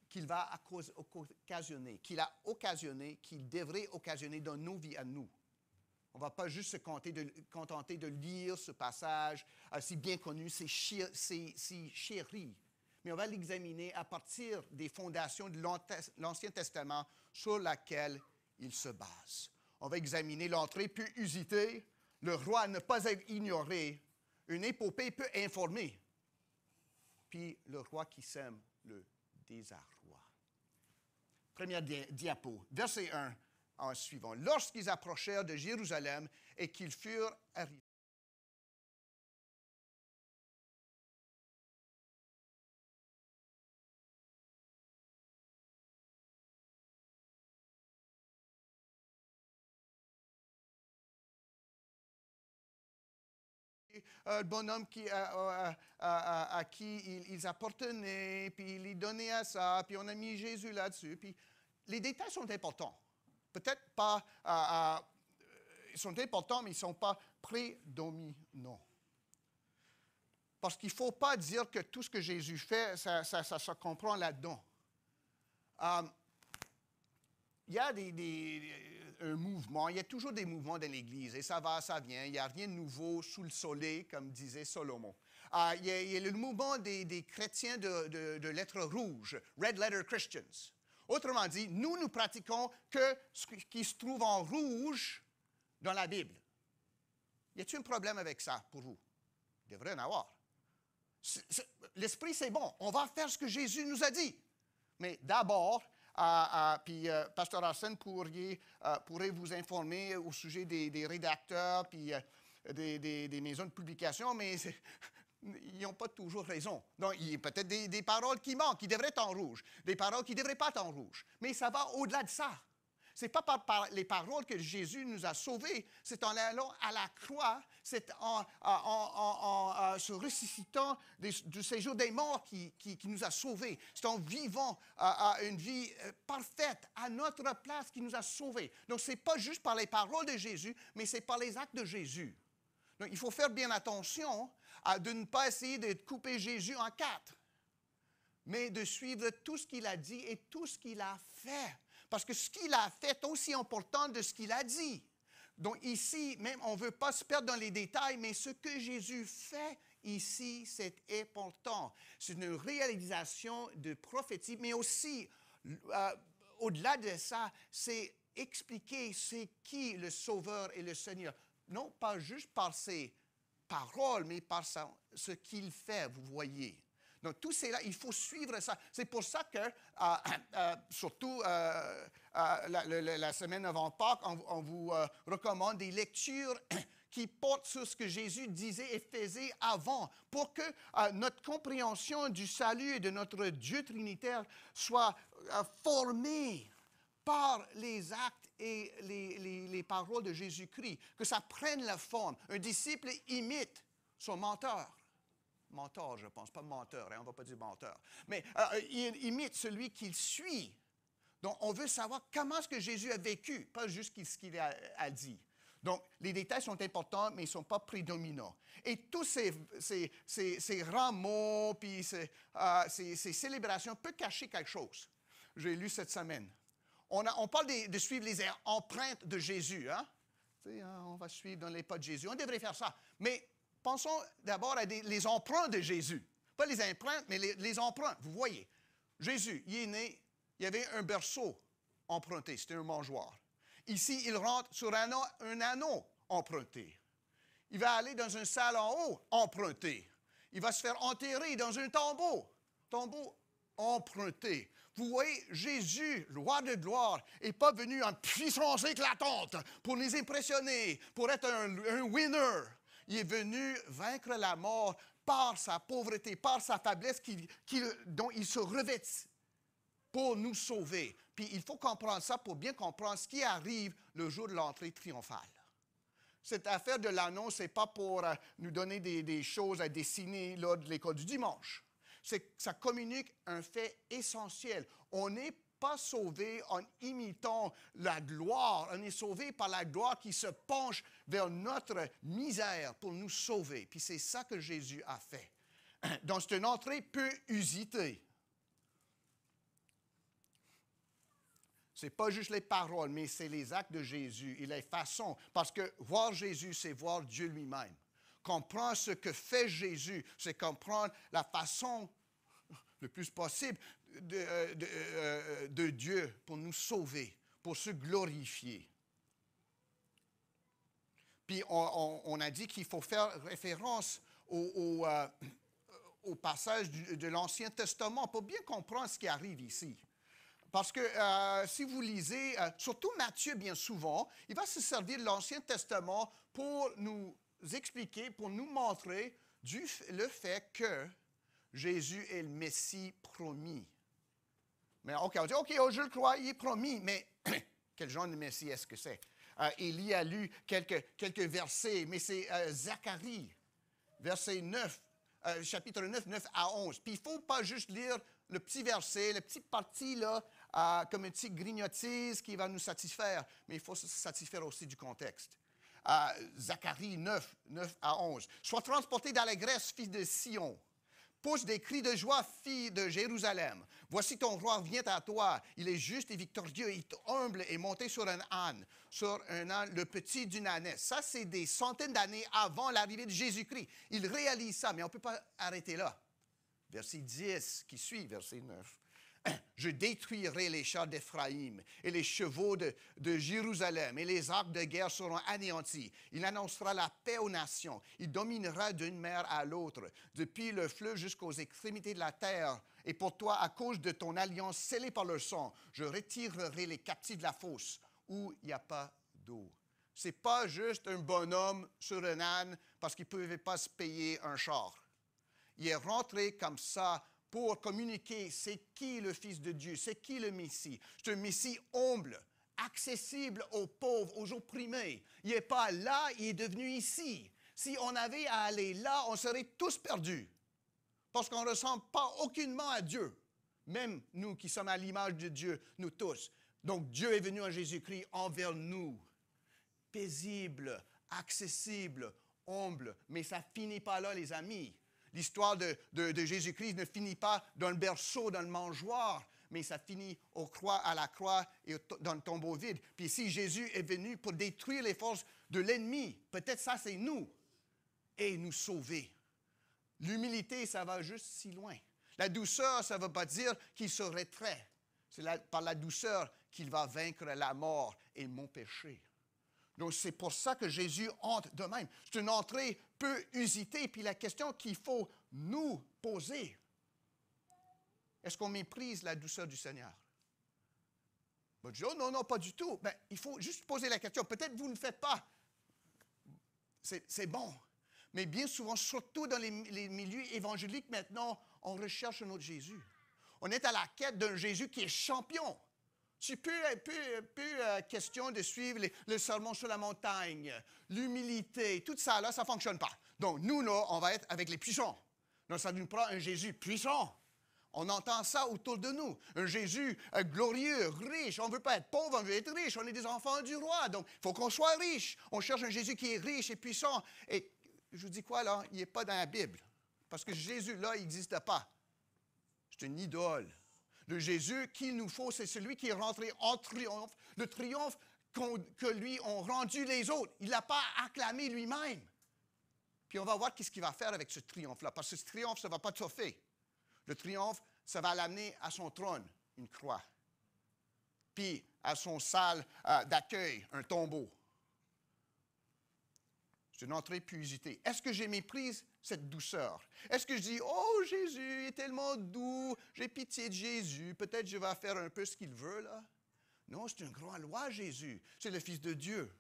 Speaker 2: qu'il va occasionner, qu'il a occasionné, qu'il devrait occasionner dans nos vies à nous. On ne va pas juste se contenter de lire ce passage si bien connu, si chéri, mais on va l'examiner à partir des fondations de l'Ancien Testament sur laquelle il se base. On va examiner l'entrée peut usiter, le roi ne pas être ignoré, une épopée peut informer. Puis le roi qui sème le désarroi. Première diapo, verset 1 en suivant. Lorsqu'ils approchèrent de Jérusalem et qu'ils furent arrivés. Le bonhomme à qui ils appartenaient, puis il donnait à ça, puis on a mis Jésus là-dessus. Puis les détails sont importants. Peut-être pas, ils sont importants, mais ils ne sont pas prédominants. Parce qu'il ne faut pas dire que tout ce que Jésus fait, ça se comprend là-dedans. Il y a un mouvement, il y a toujours des mouvements dans l'Église, et ça va, ça vient. Il n'y a rien de nouveau sous le soleil, comme disait Salomon. Il y a le mouvement des chrétiens de lettres rouges, Red Letter Christians. Autrement dit, nous pratiquons que ce qui se trouve en rouge dans la Bible. Y a-t-il un problème avec ça pour vous? Il devrait en avoir. L'esprit, c'est bon. On va faire ce que Jésus nous a dit. Mais d'abord, puis Pasteur Arsène pourrait vous informer au sujet des rédacteurs puis des maisons de publication, mais ils n'ont pas toujours raison. Donc, il y a peut-être des paroles qui manquent, qui devraient être en rouge, des paroles qui ne devraient pas être en rouge. Mais ça va au-delà de ça. Ce n'est pas par les paroles que Jésus nous a sauvés, c'est en allant à la croix, c'est en se ressuscitant du séjour des morts qui nous a sauvés. C'est en vivant une vie parfaite à notre place qui nous a sauvés. Donc, ce n'est pas juste par les paroles de Jésus, mais c'est par les actes de Jésus. Donc, il faut faire bien attention de ne pas essayer de couper Jésus en quatre, mais de suivre tout ce qu'il a dit et tout ce qu'il a fait. Parce que ce qu'il a fait est aussi important que ce qu'il a dit. Donc ici, même, on ne veut pas se perdre dans les détails, mais ce que Jésus fait ici, c'est important. C'est une réalisation de prophétie, mais aussi, au-delà de ça, c'est expliquer c'est qui le Sauveur et le Seigneur. Non pas juste par ses paroles, mais par ce qu'il fait, vous voyez. Donc, tout cela, il faut suivre ça. C'est pour ça que, surtout la semaine avant Pâques, on vous recommande des lectures qui portent sur ce que Jésus disait et faisait avant, pour que notre compréhension du salut et de notre Dieu trinitaire soit formée par les actes et les paroles de Jésus-Christ, que ça prenne la forme. Un disciple imite son mentor. Mentor, je pense, pas menteur, hein, on ne va pas dire menteur. Mais il imite celui qu'il suit. Donc, on veut savoir comment est-ce que Jésus a vécu, pas juste ce qu'il a dit. Donc, les détails sont importants, mais ils ne sont pas prédominants. Et tous ces rameaux, puis ces célébrations peuvent cacher quelque chose. J'ai lu cette semaine. On parle de suivre les empreintes de Jésus. Hein? On va suivre dans les pas de Jésus. On devrait faire ça. Mais pensons d'abord à les empreintes de Jésus. Pas les empreintes, mais les empreintes. Vous voyez, Jésus, il est né, il y avait un berceau emprunté, c'était un mangeoire. Ici, il rentre sur un anneau emprunté. Il va aller dans une salle en haut emprunté. Il va se faire enterrer dans un tombeau emprunté. Vous voyez, Jésus, le roi de gloire, n'est pas venu en puissance éclatante pour les impressionner, pour être un winner. Il est venu vaincre la mort par sa pauvreté, par sa faiblesse dont il se revêtit pour nous sauver. Puis il faut comprendre ça pour bien comprendre ce qui arrive le jour de l'entrée triomphale. Cette affaire de l'anneau, ce n'est pas pour nous donner des choses à dessiner lors de l'école du dimanche. Ça communique un fait essentiel. On n'est pas sauvé en imitant la gloire. On est sauvé par la gloire qui se penche vers notre misère pour nous sauver. Puis c'est ça que Jésus a fait. Donc c'est une entrée peu usitée. Ce n'est pas juste les paroles, mais c'est les actes de Jésus et les façons. Parce que voir Jésus, c'est voir Dieu lui-même. Comprendre ce que fait Jésus, c'est comprendre la façon le plus possible de Dieu pour nous sauver, pour se glorifier. Puis on a dit qu'il faut faire référence au passage de l'Ancien Testament pour bien comprendre ce qui arrive ici. Parce que si vous lisez, surtout Matthieu bien souvent, il va se servir de l'Ancien Testament pour nous expliquer, pour nous montrer le fait que Jésus est le Messie promis. Mais OK, on dit, OK, je le crois, il est promis, mais quel genre de Messie est-ce que c'est? Élie a lu quelques versets, mais c'est Zacharie, verset 9, chapitre 9, 9 à 11. Puis il ne faut pas juste lire le petit verset, la petite partie là, comme une petite grignotise qui va nous satisfaire, mais il faut se satisfaire aussi du contexte. Zacharie 9, 9 à 11. Sois transporté d'allégresse, fils de Sion. Pousse des cris de joie, fille de Jérusalem. Voici ton roi vient à toi. Il est juste et victorieux. Il est humble et monté sur un âne, le petit d'une ânesse. Ça, c'est des centaines d'années avant l'arrivée de Jésus-Christ. Il réalise ça, mais on ne peut pas arrêter là. Verset 10 qui suit, verset 9. Je détruirai les chars d'Éphraïm et les chevaux de Jérusalem, et les arcs de guerre seront anéantis. Il annoncera la paix aux nations. Il dominera d'une mer à l'autre, depuis le fleuve jusqu'aux extrémités de la terre. Et pour toi, à cause de ton alliance scellée par le sang, je retirerai les captifs de la fosse où il n'y a pas d'eau. Ce n'est pas juste un bonhomme sur un âne parce qu'il ne pouvait pas se payer un char. Il est rentré comme ça pour communiquer c'est qui le Fils de Dieu, c'est qui le Messie. C'est un Messie humble, accessible aux pauvres, aux opprimés. Il n'est pas là, il est devenu ici. Si on avait à aller là, on serait tous perdus. Parce qu'on ne ressemble pas aucunement à Dieu. Même nous qui sommes à l'image de Dieu, nous tous. Donc Dieu est venu en Jésus-Christ envers nous. Paisible, accessible, humble. Mais ça ne finit pas là, les amis. L'histoire de Jésus-Christ ne finit pas dans le berceau, dans le mangeoire, mais ça finit à la croix et dans le tombeau vide. Puis si Jésus est venu pour détruire les forces de l'ennemi, peut-être ça c'est nous, et nous sauver. L'humilité, ça va juste si loin. La douceur, ça ne veut pas dire qu'il se retrait. C'est par la douceur qu'il va vaincre la mort et mon péché. Donc, c'est pour ça que Jésus entre de même. C'est une entrée peu usitée. Puis la question qu'il faut nous poser, est-ce qu'on méprise la douceur du Seigneur? Ben, je dis, oh non, non, pas du tout. Ben, il faut juste poser la question. Peut-être vous ne le faites pas. C'est bon. Mais bien souvent, surtout dans les milieux évangéliques maintenant, on recherche un autre Jésus. On est à la quête d'un Jésus qui est champion. C'est plus question de suivre le sermon sur la montagne, l'humilité, tout ça, là, ça ne fonctionne pas. Donc, nous, là, on va être avec les puissants. Donc, ça nous prend un Jésus puissant. On entend ça autour de nous. Un Jésus glorieux, riche. On ne veut pas être pauvre, on veut être riche. On est des enfants du roi. Donc, il faut qu'on soit riche. On cherche un Jésus qui est riche et puissant. Et je vous dis quoi, là? Il n'est pas dans la Bible. Parce que Jésus, là, il n'existe pas. C'est une idole. Le Jésus qu'il nous faut, c'est celui qui est rentré en triomphe. Le triomphe que lui ont rendu les autres. Il ne l'a pas acclamé lui-même. Puis on va voir qu'est-ce qu'il va faire avec ce triomphe-là. Parce que ce triomphe, ça ne va pas triompher. Le triomphe, ça va l'amener à son trône, une croix. Puis à son salle d'accueil, un tombeau. C'est une entrée plus usitée. Est-ce que je méprise cette douceur? Est-ce que je dis, oh, Jésus est tellement doux, j'ai pitié de Jésus, peut-être je vais faire un peu ce qu'il veut, là? Non, c'est une grande loi, Jésus. C'est le Fils de Dieu.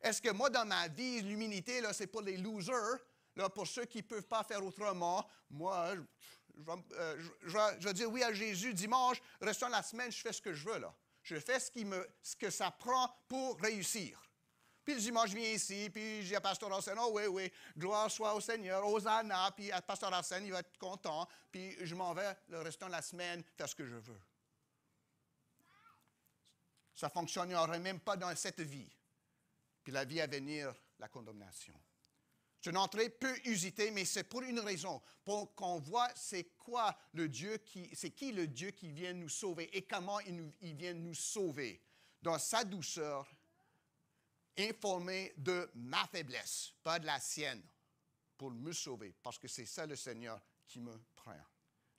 Speaker 2: Est-ce que moi, dans ma vie, l'humilité, là, c'est pour les losers, là, pour ceux qui ne peuvent pas faire autrement? Moi, je vais dire oui à Jésus dimanche, restant la semaine, je fais ce que je veux, là. Je fais ce que ça prend pour réussir. Puis le dimanche, je viens ici, puis je dis à Pasteur Arsène, oh oui, gloire soit au Seigneur, Hosanna, puis à Pasteur Arsène, il va être content, puis je m'en vais le restant de la semaine faire ce que je veux. Ça ne fonctionnerait même pas dans cette vie. Puis la vie à venir, la condamnation. C'est une entrée peu usitée, mais c'est pour une raison, pour qu'on voit c'est qui le Dieu qui vient nous sauver et comment il vient nous sauver. Dans sa douceur, informé de ma faiblesse, pas de la sienne, pour me sauver, parce que c'est ça le Seigneur qui me prend,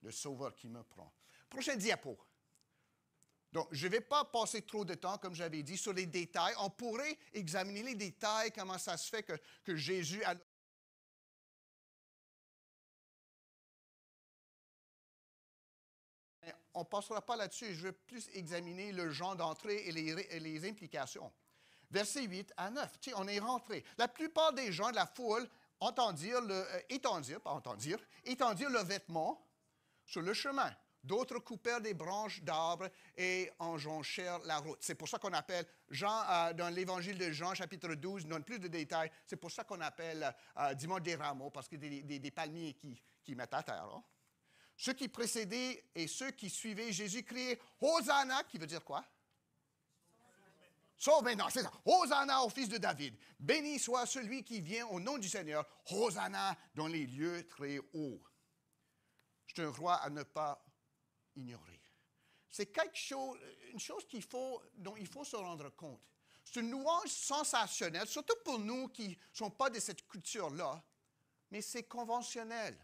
Speaker 2: le Sauveur qui me prend. Prochaine diapo. Donc, je ne vais pas passer trop de temps, comme j'avais dit, sur les détails. On pourrait examiner les détails, comment ça se fait que Jésus a... On ne passera pas là-dessus. Je veux plus examiner le genre d'entrée et les implications. Versets 8 à 9. Tu sais, on est rentré. La plupart des gens de la foule étendirent leurs vêtements sur le chemin. D'autres coupèrent des branches d'arbres et enjonchèrent la route. C'est pour ça qu'on appelle, dans l'évangile de Jean, chapitre 12, donne plus de détails, c'est pour ça qu'on appelle dimanche des rameaux, parce que des palmiers qui mettent à terre. Hein? Ceux qui précédaient et ceux qui suivaient Jésus criaient « Hosanna », qui veut dire quoi? Sauve, non, c'est ça. Hosanna au fils de David. Béni soit celui qui vient au nom du Seigneur. Hosanna dans les lieux très hauts. C'est un roi à ne pas ignorer. C'est une chose dont il faut se rendre compte. C'est une louange sensationnelle, surtout pour nous qui ne sommes pas de cette culture-là, mais c'est conventionnel.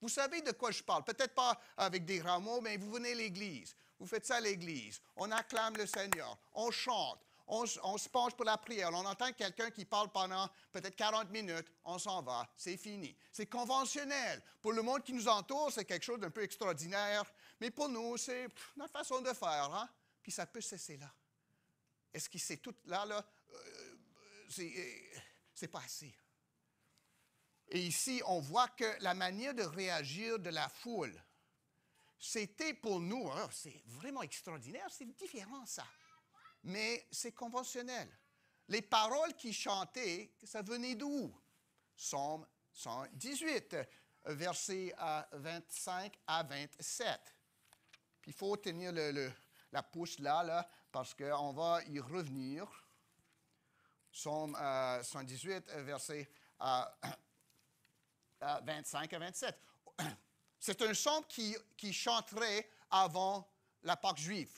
Speaker 2: Vous savez de quoi je parle. Peut-être pas avec des rameaux, mais vous venez à l'église. Vous faites ça à l'église. On acclame le Seigneur. On chante. On se penche pour la prière. On entend quelqu'un qui parle pendant peut-être 40 minutes. On s'en va. C'est fini. C'est conventionnel. Pour le monde qui nous entoure, c'est quelque chose d'un peu extraordinaire. Mais pour nous, c'est notre façon de faire. Hein? Puis ça peut cesser là. Est-ce que c'est tout là? C'est pas assez. Et ici, on voit que la manière de réagir de la foule, c'était pour nous, c'est vraiment extraordinaire. C'est différent, ça. mais c'est conventionnel. Les paroles qu'ils chantaient, ça venait d'où? Psaume 118, versets 25 à 27. Puis il faut tenir la pouce là, parce qu'on va y revenir. Psaume 118, versets 25 à 27. C'est un psaume qui chanterait avant la Pâque juive.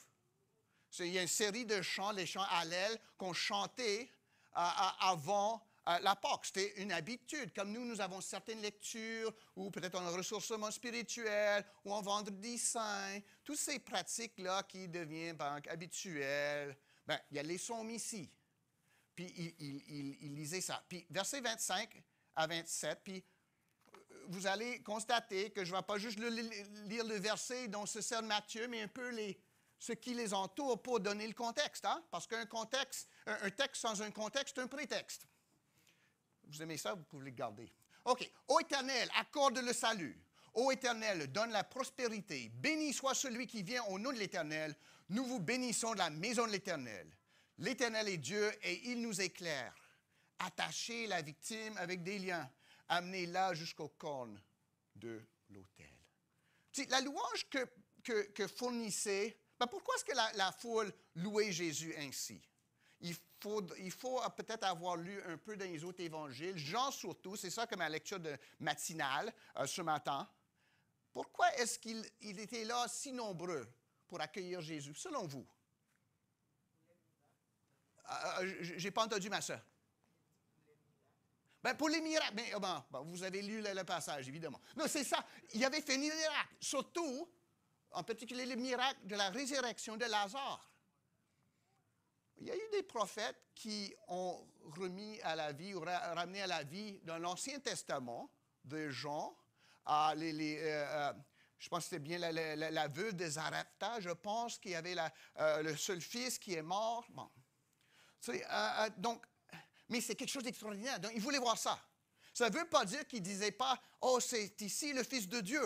Speaker 2: Il y a une série de chants, les chants Hallel, qu'on chantait avant la Pâque. C'était une habitude. Comme nous avons certaines lectures, ou peut-être en ressourcement spirituel, ou en vendredi saint. Toutes ces pratiques-là qui deviennent habituelles. Ben, il y a les psaumes ici. Puis il lisait ça. Puis versets 25 à 27, puis vous allez constater que je ne vais pas juste lire le verset dont se sert Matthieu, mais un peu ce qui les entoure pour donner le contexte. Hein? Parce qu'un texte sans un contexte, c'est un prétexte. Vous aimez ça, vous pouvez le garder. OK. Ô Éternel, accorde le salut. Ô Éternel, donne la prospérité. Béni soit celui qui vient au nom de l'Éternel. Nous vous bénissons de la maison de l'Éternel. L'Éternel est Dieu et il nous éclaire. Attachez la victime avec des liens. Amenez-la jusqu'aux cornes de l'autel. La louange que fournissait... Ben pourquoi est-ce que la foule louait Jésus ainsi? Il faut peut-être avoir lu un peu dans les autres évangiles. Jean surtout, c'est ça que ma lecture matinale ce matin. Pourquoi est-ce qu'il était là si nombreux pour accueillir Jésus, selon vous? Je n'ai pas entendu ma soeur. Ben, pour les miracles. Mais, vous avez lu le passage, évidemment. Non, c'est ça. Il avait fait des miracles. Surtout, en particulier, le miracle de la résurrection de Lazare. Il y a eu des prophètes qui ont remis à la vie ou ramené à la vie dans l'Ancien Testament des gens. Je pense que c'était bien la veuve de Zarepta. Je pense qu'il y avait le seul fils qui est mort. Bon. Donc, mais c'est quelque chose d'extraordinaire. Donc, il voulait voir ça. Ça ne veut pas dire qu'il ne disait pas « Oh, c'est ici le Fils de Dieu ».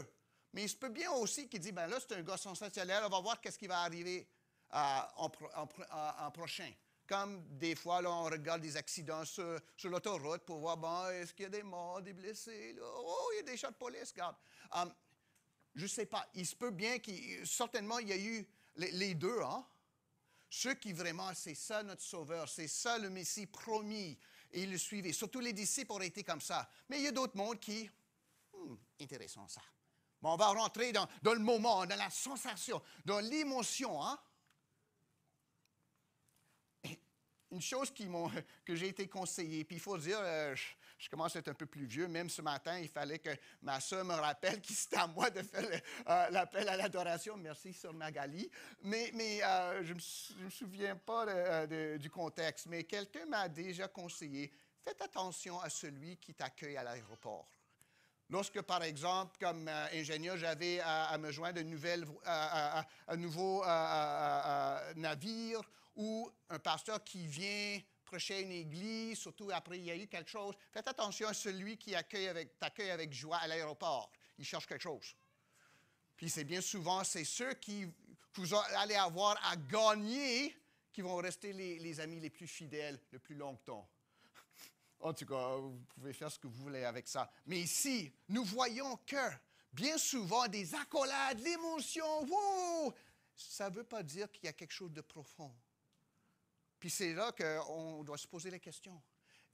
Speaker 2: Mais il se peut bien aussi qu'il dise « Ben là, c'est un gars sensationnel, on va voir qu'est-ce qui va arriver en prochain ». Comme des fois, là, on regarde des accidents sur l'autoroute pour voir « Bon, est-ce qu'il y a des morts, des blessés? Là? Oh, il y a des chars de police, regarde. » Je ne sais pas. Il se peut bien certainement, il y a eu les deux, hein? Ceux qui vraiment, c'est ça notre sauveur, c'est ça le Messie promis, et ils le suivaient. Surtout les disciples auraient été comme ça. Mais il y a d'autres mondes qui, intéressant ça. Bon, on va rentrer dans le moment, dans la sensation, dans l'émotion. Hein? Une chose que j'ai été conseillé, puis il faut dire, je commence à être un peu plus vieux, même ce matin, il fallait que ma soeur me rappelle que c'était à moi de faire l'appel à l'adoration. Merci, sœur Magali. Mais je ne me souviens pas du contexte, mais quelqu'un m'a déjà conseillé, faites attention à celui qui t'accueille à l'aéroport. Lorsque, par exemple, comme ingénieur, j'avais à me joindre un nouveau navire, ou un pasteur qui vient prêcher à une église, surtout après il y a eu quelque chose, faites attention à celui qui t'accueille avec joie à l'aéroport. Il cherche quelque chose. Puis c'est bien souvent, c'est ceux qui vous allez avoir à gagner qui vont rester les amis les plus fidèles le plus longtemps. En tout cas, vous pouvez faire ce que vous voulez avec ça. Mais ici, nous voyons que bien souvent des accolades, l'émotion, wow, ça ne veut pas dire qu'il y a quelque chose de profond. Puis c'est là qu'on doit se poser la question.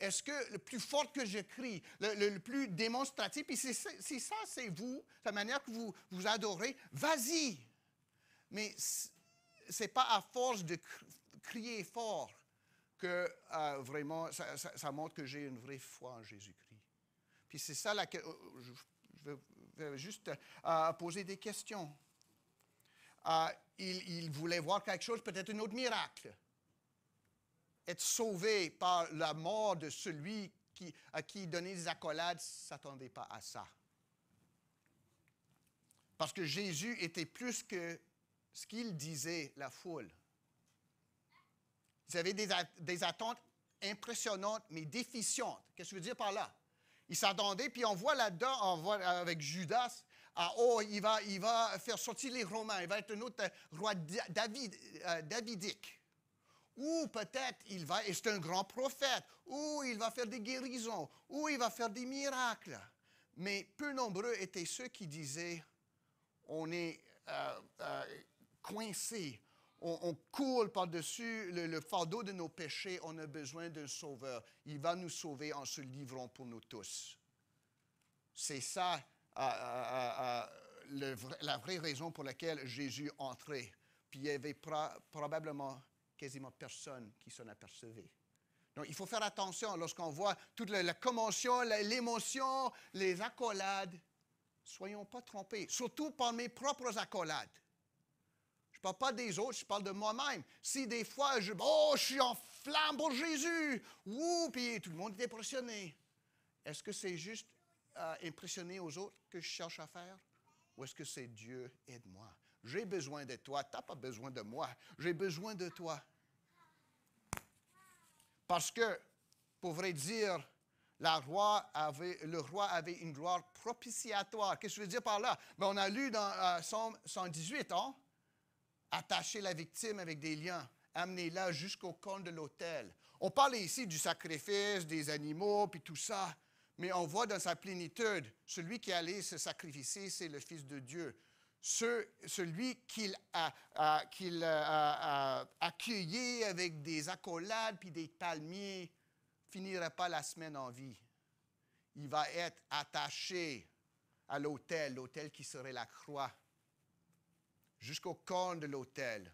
Speaker 2: Est-ce que le plus fort que je crie, le plus démonstratif, puis c'est ça, c'est vous, la manière que vous adorez, vas-y. Mais ce n'est pas à force de crier fort que vraiment, ça montre que j'ai une vraie foi en Jésus-Christ. Puis c'est ça, je vais juste poser des questions. Il voulait voir quelque chose, peut-être un autre miracle. Être sauvé par la mort de celui à qui il donnait des accolades, ne s'attendait pas à ça. Parce que Jésus était plus que ce qu'il disait, la foule. Ils avaient des attentes impressionnantes, mais déficientes. Qu'est-ce que je veux dire par là? Ils s'attendaient, puis on voit là-dedans, avec Judas, il va faire sortir les Romains, il va être un autre roi davidique. Ou peut-être il va, et c'est un grand prophète, ou il va faire des guérisons, ou il va faire des miracles. Mais peu nombreux étaient ceux qui disaient, on est coincé, on coule par-dessus le fardeau de nos péchés, on a besoin d'un sauveur. Il va nous sauver en se livrant pour nous tous. C'est ça la vraie raison pour laquelle Jésus entrait. Puis il y avait probablement quasiment personne qui s'en apercevait. Donc il faut faire attention lorsqu'on voit toute la commotion, l'émotion, les accolades. Soyons pas trompés, surtout par mes propres accolades. Je ne parle pas des autres, je parle de moi-même. Si des fois, je suis en flamme pour Jésus, puis tout le monde est impressionné. Est-ce que c'est juste impressionner aux autres que je cherche à faire? Ou est-ce que c'est Dieu, aide-moi? J'ai besoin de toi, tu n'as pas besoin de moi. J'ai besoin de toi. Parce que, pour vrai dire, le roi avait une gloire propitiatoire. Qu'est-ce que je veux dire par là? Ben, on a lu dans Psaume 118, hein? Attacher la victime avec des liens, amenez-la jusqu'au cône de l'autel. On parle ici du sacrifice, des animaux, puis tout ça, mais on voit dans sa plénitude, celui qui allait se sacrifier, c'est le Fils de Dieu. Celui qu'il a accueilli avec des accolades puis des palmiers finira pas la semaine en vie. Il va être attaché à l'autel qui serait la croix, jusqu'au cône de l'autel,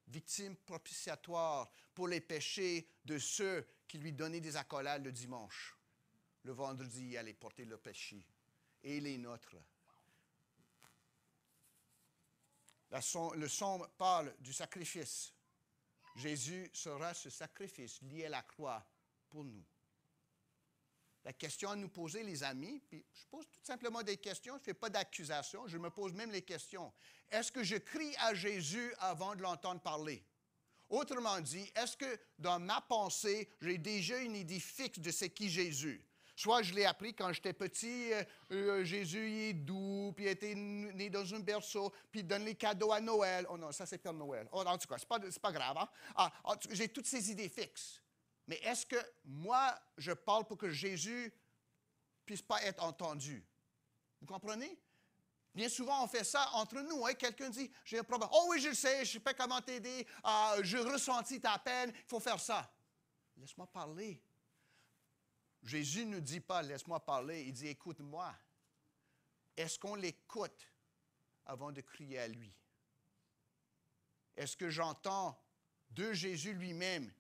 Speaker 2: victime propitiatoire pour les péchés de ceux qui lui donnaient des accolades le dimanche. Le vendredi, il allait porter le péché et les nôtres. Le psaume parle du sacrifice. Jésus sera ce sacrifice lié à la croix pour nous. La question à nous poser, les amis, puis je pose tout simplement des questions, je ne fais pas d'accusation, je me pose même les questions. Est-ce que je crie à Jésus avant de l'entendre parler? Autrement dit, est-ce que dans ma pensée, j'ai déjà une idée fixe de c'est qui Jésus? Soit je l'ai appris quand j'étais petit, Jésus il est doux, puis il était né dans un berceau, puis il donne les cadeaux à Noël. Oh non, ça c'est Père Noël. Oh, en tout cas, c'est pas grave. Hein? J'ai toutes ces idées fixes. Mais est-ce que moi, je parle pour que Jésus ne puisse pas être entendu? Vous comprenez? Bien souvent, on fait ça entre nous. Hein? Quelqu'un dit, j'ai un problème. Oh oui, je le sais, je ne sais pas comment t'aider. Je ressentis ta peine, il faut faire ça. Laisse-moi parler. Jésus ne dit pas, laisse-moi parler. Il dit, écoute-moi. Est-ce qu'on l'écoute avant de crier à lui? Est-ce que j'entends de Jésus lui-même?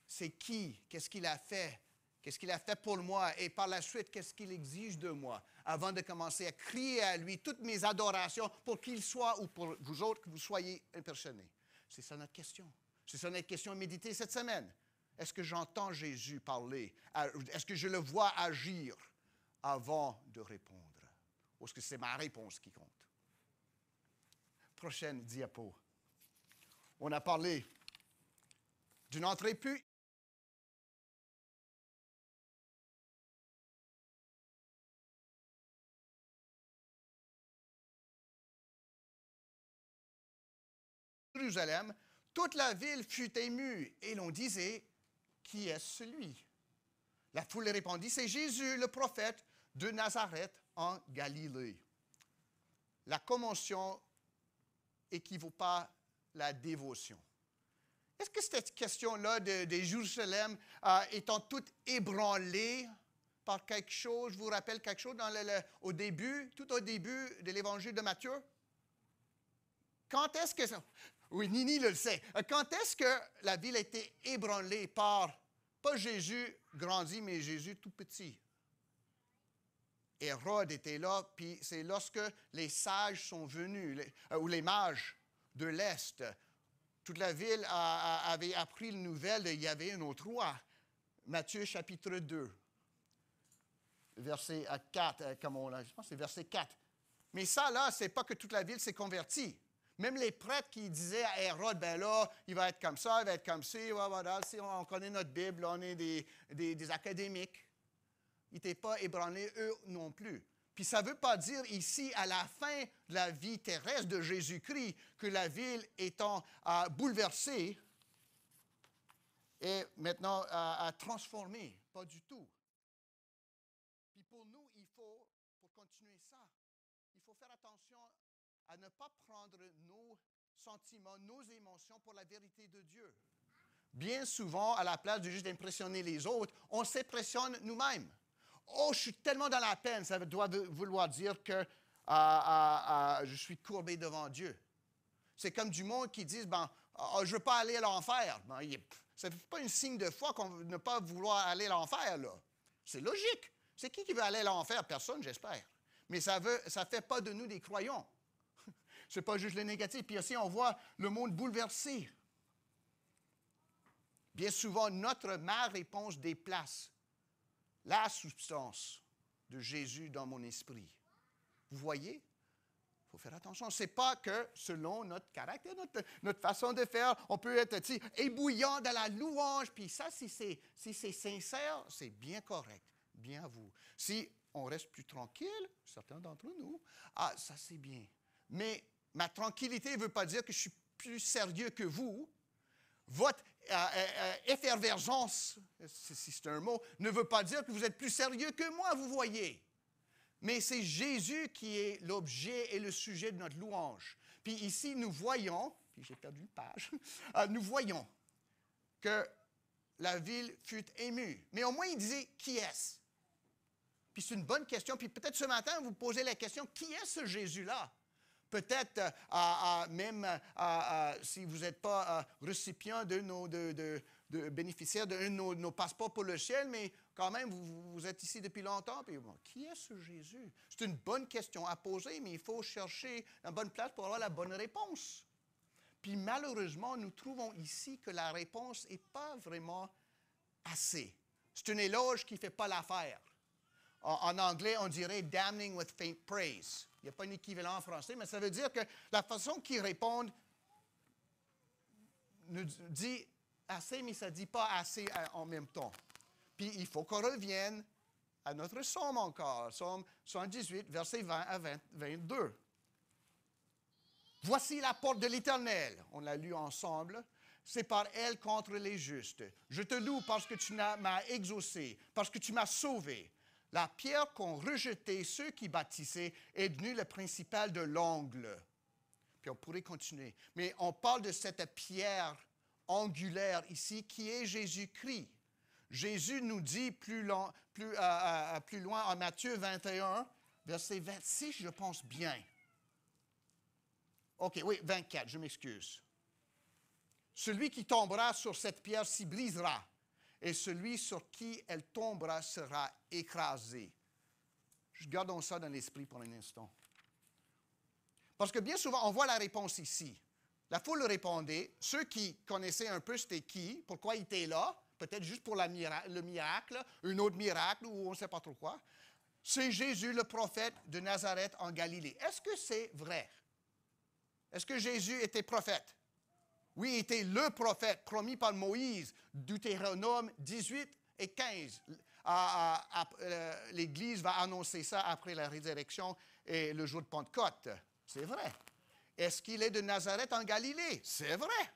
Speaker 2: C'est qui? Qu'est-ce qu'il a fait? Qu'est-ce qu'il a fait pour moi? Et par la suite, qu'est-ce qu'il exige de moi? Avant de commencer à crier à lui toutes mes adorations pour qu'il soit, ou pour vous autres, que vous soyez impressionnés. C'est ça notre question. C'est ça notre question à méditer cette semaine. Est-ce que j'entends Jésus parler? Est-ce que je le vois agir avant de répondre? Ou est-ce que c'est ma réponse qui compte? Prochaine diapo. On a parlé d'une entrée plus Jérusalem, toute la ville fut émue et l'on disait, qui est celui? La foule répondit, c'est Jésus, le prophète de Nazareth en Galilée. La commotion équivaut pas la dévotion. Est-ce que cette question-là de Jérusalem étant toute ébranlée par quelque chose, vous rappelle quelque chose tout au début de l'évangile de Matthieu? Quand est-ce que ça... Oui, Nini le sait. Quand est-ce que la ville a été ébranlée par, pas Jésus grandi, mais Jésus tout petit? Hérode était là, puis c'est lorsque les sages sont venus, ou les mages de l'Est. Toute la ville avait appris la nouvelle qu'il y avait un autre roi. Matthieu chapitre 2, verset 4, je pense que c'est verset 4. Mais ça, là, c'est pas que toute la ville s'est convertie. Même les prêtres qui disaient à Hérode, ben là, il va être comme ça, il va être comme ci, voilà, si on connaît notre Bible, on est des académiques. Ils n'étaient pas ébranlés, eux non plus. Puis ça ne veut pas dire ici, à la fin de la vie terrestre de Jésus-Christ, que la ville étant bouleversée, maintenant transformé. Pas du tout. Puis pour nous, il faut, pour continuer ça, il faut faire attention à ne pas prendre nos sentiments, nos émotions pour la vérité de Dieu. Bien souvent, à la place de juste impressionner les autres, on s'impressionne nous-mêmes. Oh, je suis tellement dans la peine, ça doit vouloir dire que je suis courbé devant Dieu. C'est comme du monde qui dit, je ne veux pas aller à l'enfer. Ça ne fait pas un signe de foi qu'on ne pas vouloir aller à l'enfer, là. C'est logique. C'est qui veut aller à l'enfer? Personne, j'espère. Mais ça ne fait pas de nous des croyants. Ce n'est pas juste le négatif. Puis aussi, on voit le monde bouleversé. Bien souvent, notre ma-réponse déplace la substance de Jésus dans mon esprit. Vous voyez? Il faut faire attention. Ce n'est pas que selon notre caractère, notre façon de faire, on peut être ébouillant dans la louange. Puis ça, si c'est sincère, c'est bien correct. Bien à vous. Si on reste plus tranquille, certains d'entre nous, ça c'est bien. Mais ma tranquillité ne veut pas dire que je suis plus sérieux que vous. Votre effervescence, si c'est un mot, ne veut pas dire que vous êtes plus sérieux que moi, vous voyez. Mais c'est Jésus qui est l'objet et le sujet de notre louange. Puis ici, nous voyons, puis j'ai perdu une page, nous voyons que la ville fut émue. Mais au moins, il disait « Qui est-ce » Puis c'est une bonne question. Puis peut-être ce matin, vous posez la question « Qui est ce Jésus-là » Peut-être même si vous n'êtes pas récipient de bénéficiaire d'un de nos passeports pour le ciel, mais quand même, vous êtes ici depuis longtemps. Puis, qui est ce Jésus? C'est une bonne question à poser, mais il faut chercher la bonne place pour avoir la bonne réponse. Puis malheureusement, nous trouvons ici que la réponse n'est pas vraiment assez. C'est un éloge qui ne fait pas l'affaire. En anglais, on dirait « damning with faint praise ». Il n'y a pas un équivalent en français, mais ça veut dire que la façon qu'ils répondent nous dit assez, mais ça ne dit pas assez en même temps. Puis il faut qu'on revienne à notre psaume encore, psaume 118, versets 20 à 22. « Voici la porte de l'Éternel ». On l'a lu ensemble. « C'est par elle contre les justes. Je te loue parce que tu m'as exaucé, parce que tu m'as sauvé. » La pierre qu'ont rejetée ceux qui bâtissaient est devenue le principal de l'angle. Puis on pourrait continuer. Mais on parle de cette pierre angulaire ici qui est Jésus-Christ. Jésus nous dit plus loin en Matthieu 21, verset 26, je pense bien. OK, oui, 24, je m'excuse. Celui qui tombera sur cette pierre s'y brisera. Et celui sur qui elle tombera sera écrasé. Gardons ça dans l'esprit pour un instant. Parce que bien souvent, on voit la réponse ici. La foule répondait. Ceux qui connaissaient un peu c'était qui, pourquoi il était là, peut-être juste pour le miracle, un autre miracle ou on ne sait pas trop quoi. C'est Jésus, le prophète de Nazareth en Galilée. Est-ce que c'est vrai? Est-ce que Jésus était prophète? Oui, il était le prophète promis par Moïse, Deutéronome 18 et 15. L'Église va annoncer ça après la résurrection et le jour de Pentecôte. C'est vrai. Est-ce qu'il est de Nazareth en Galilée? C'est vrai.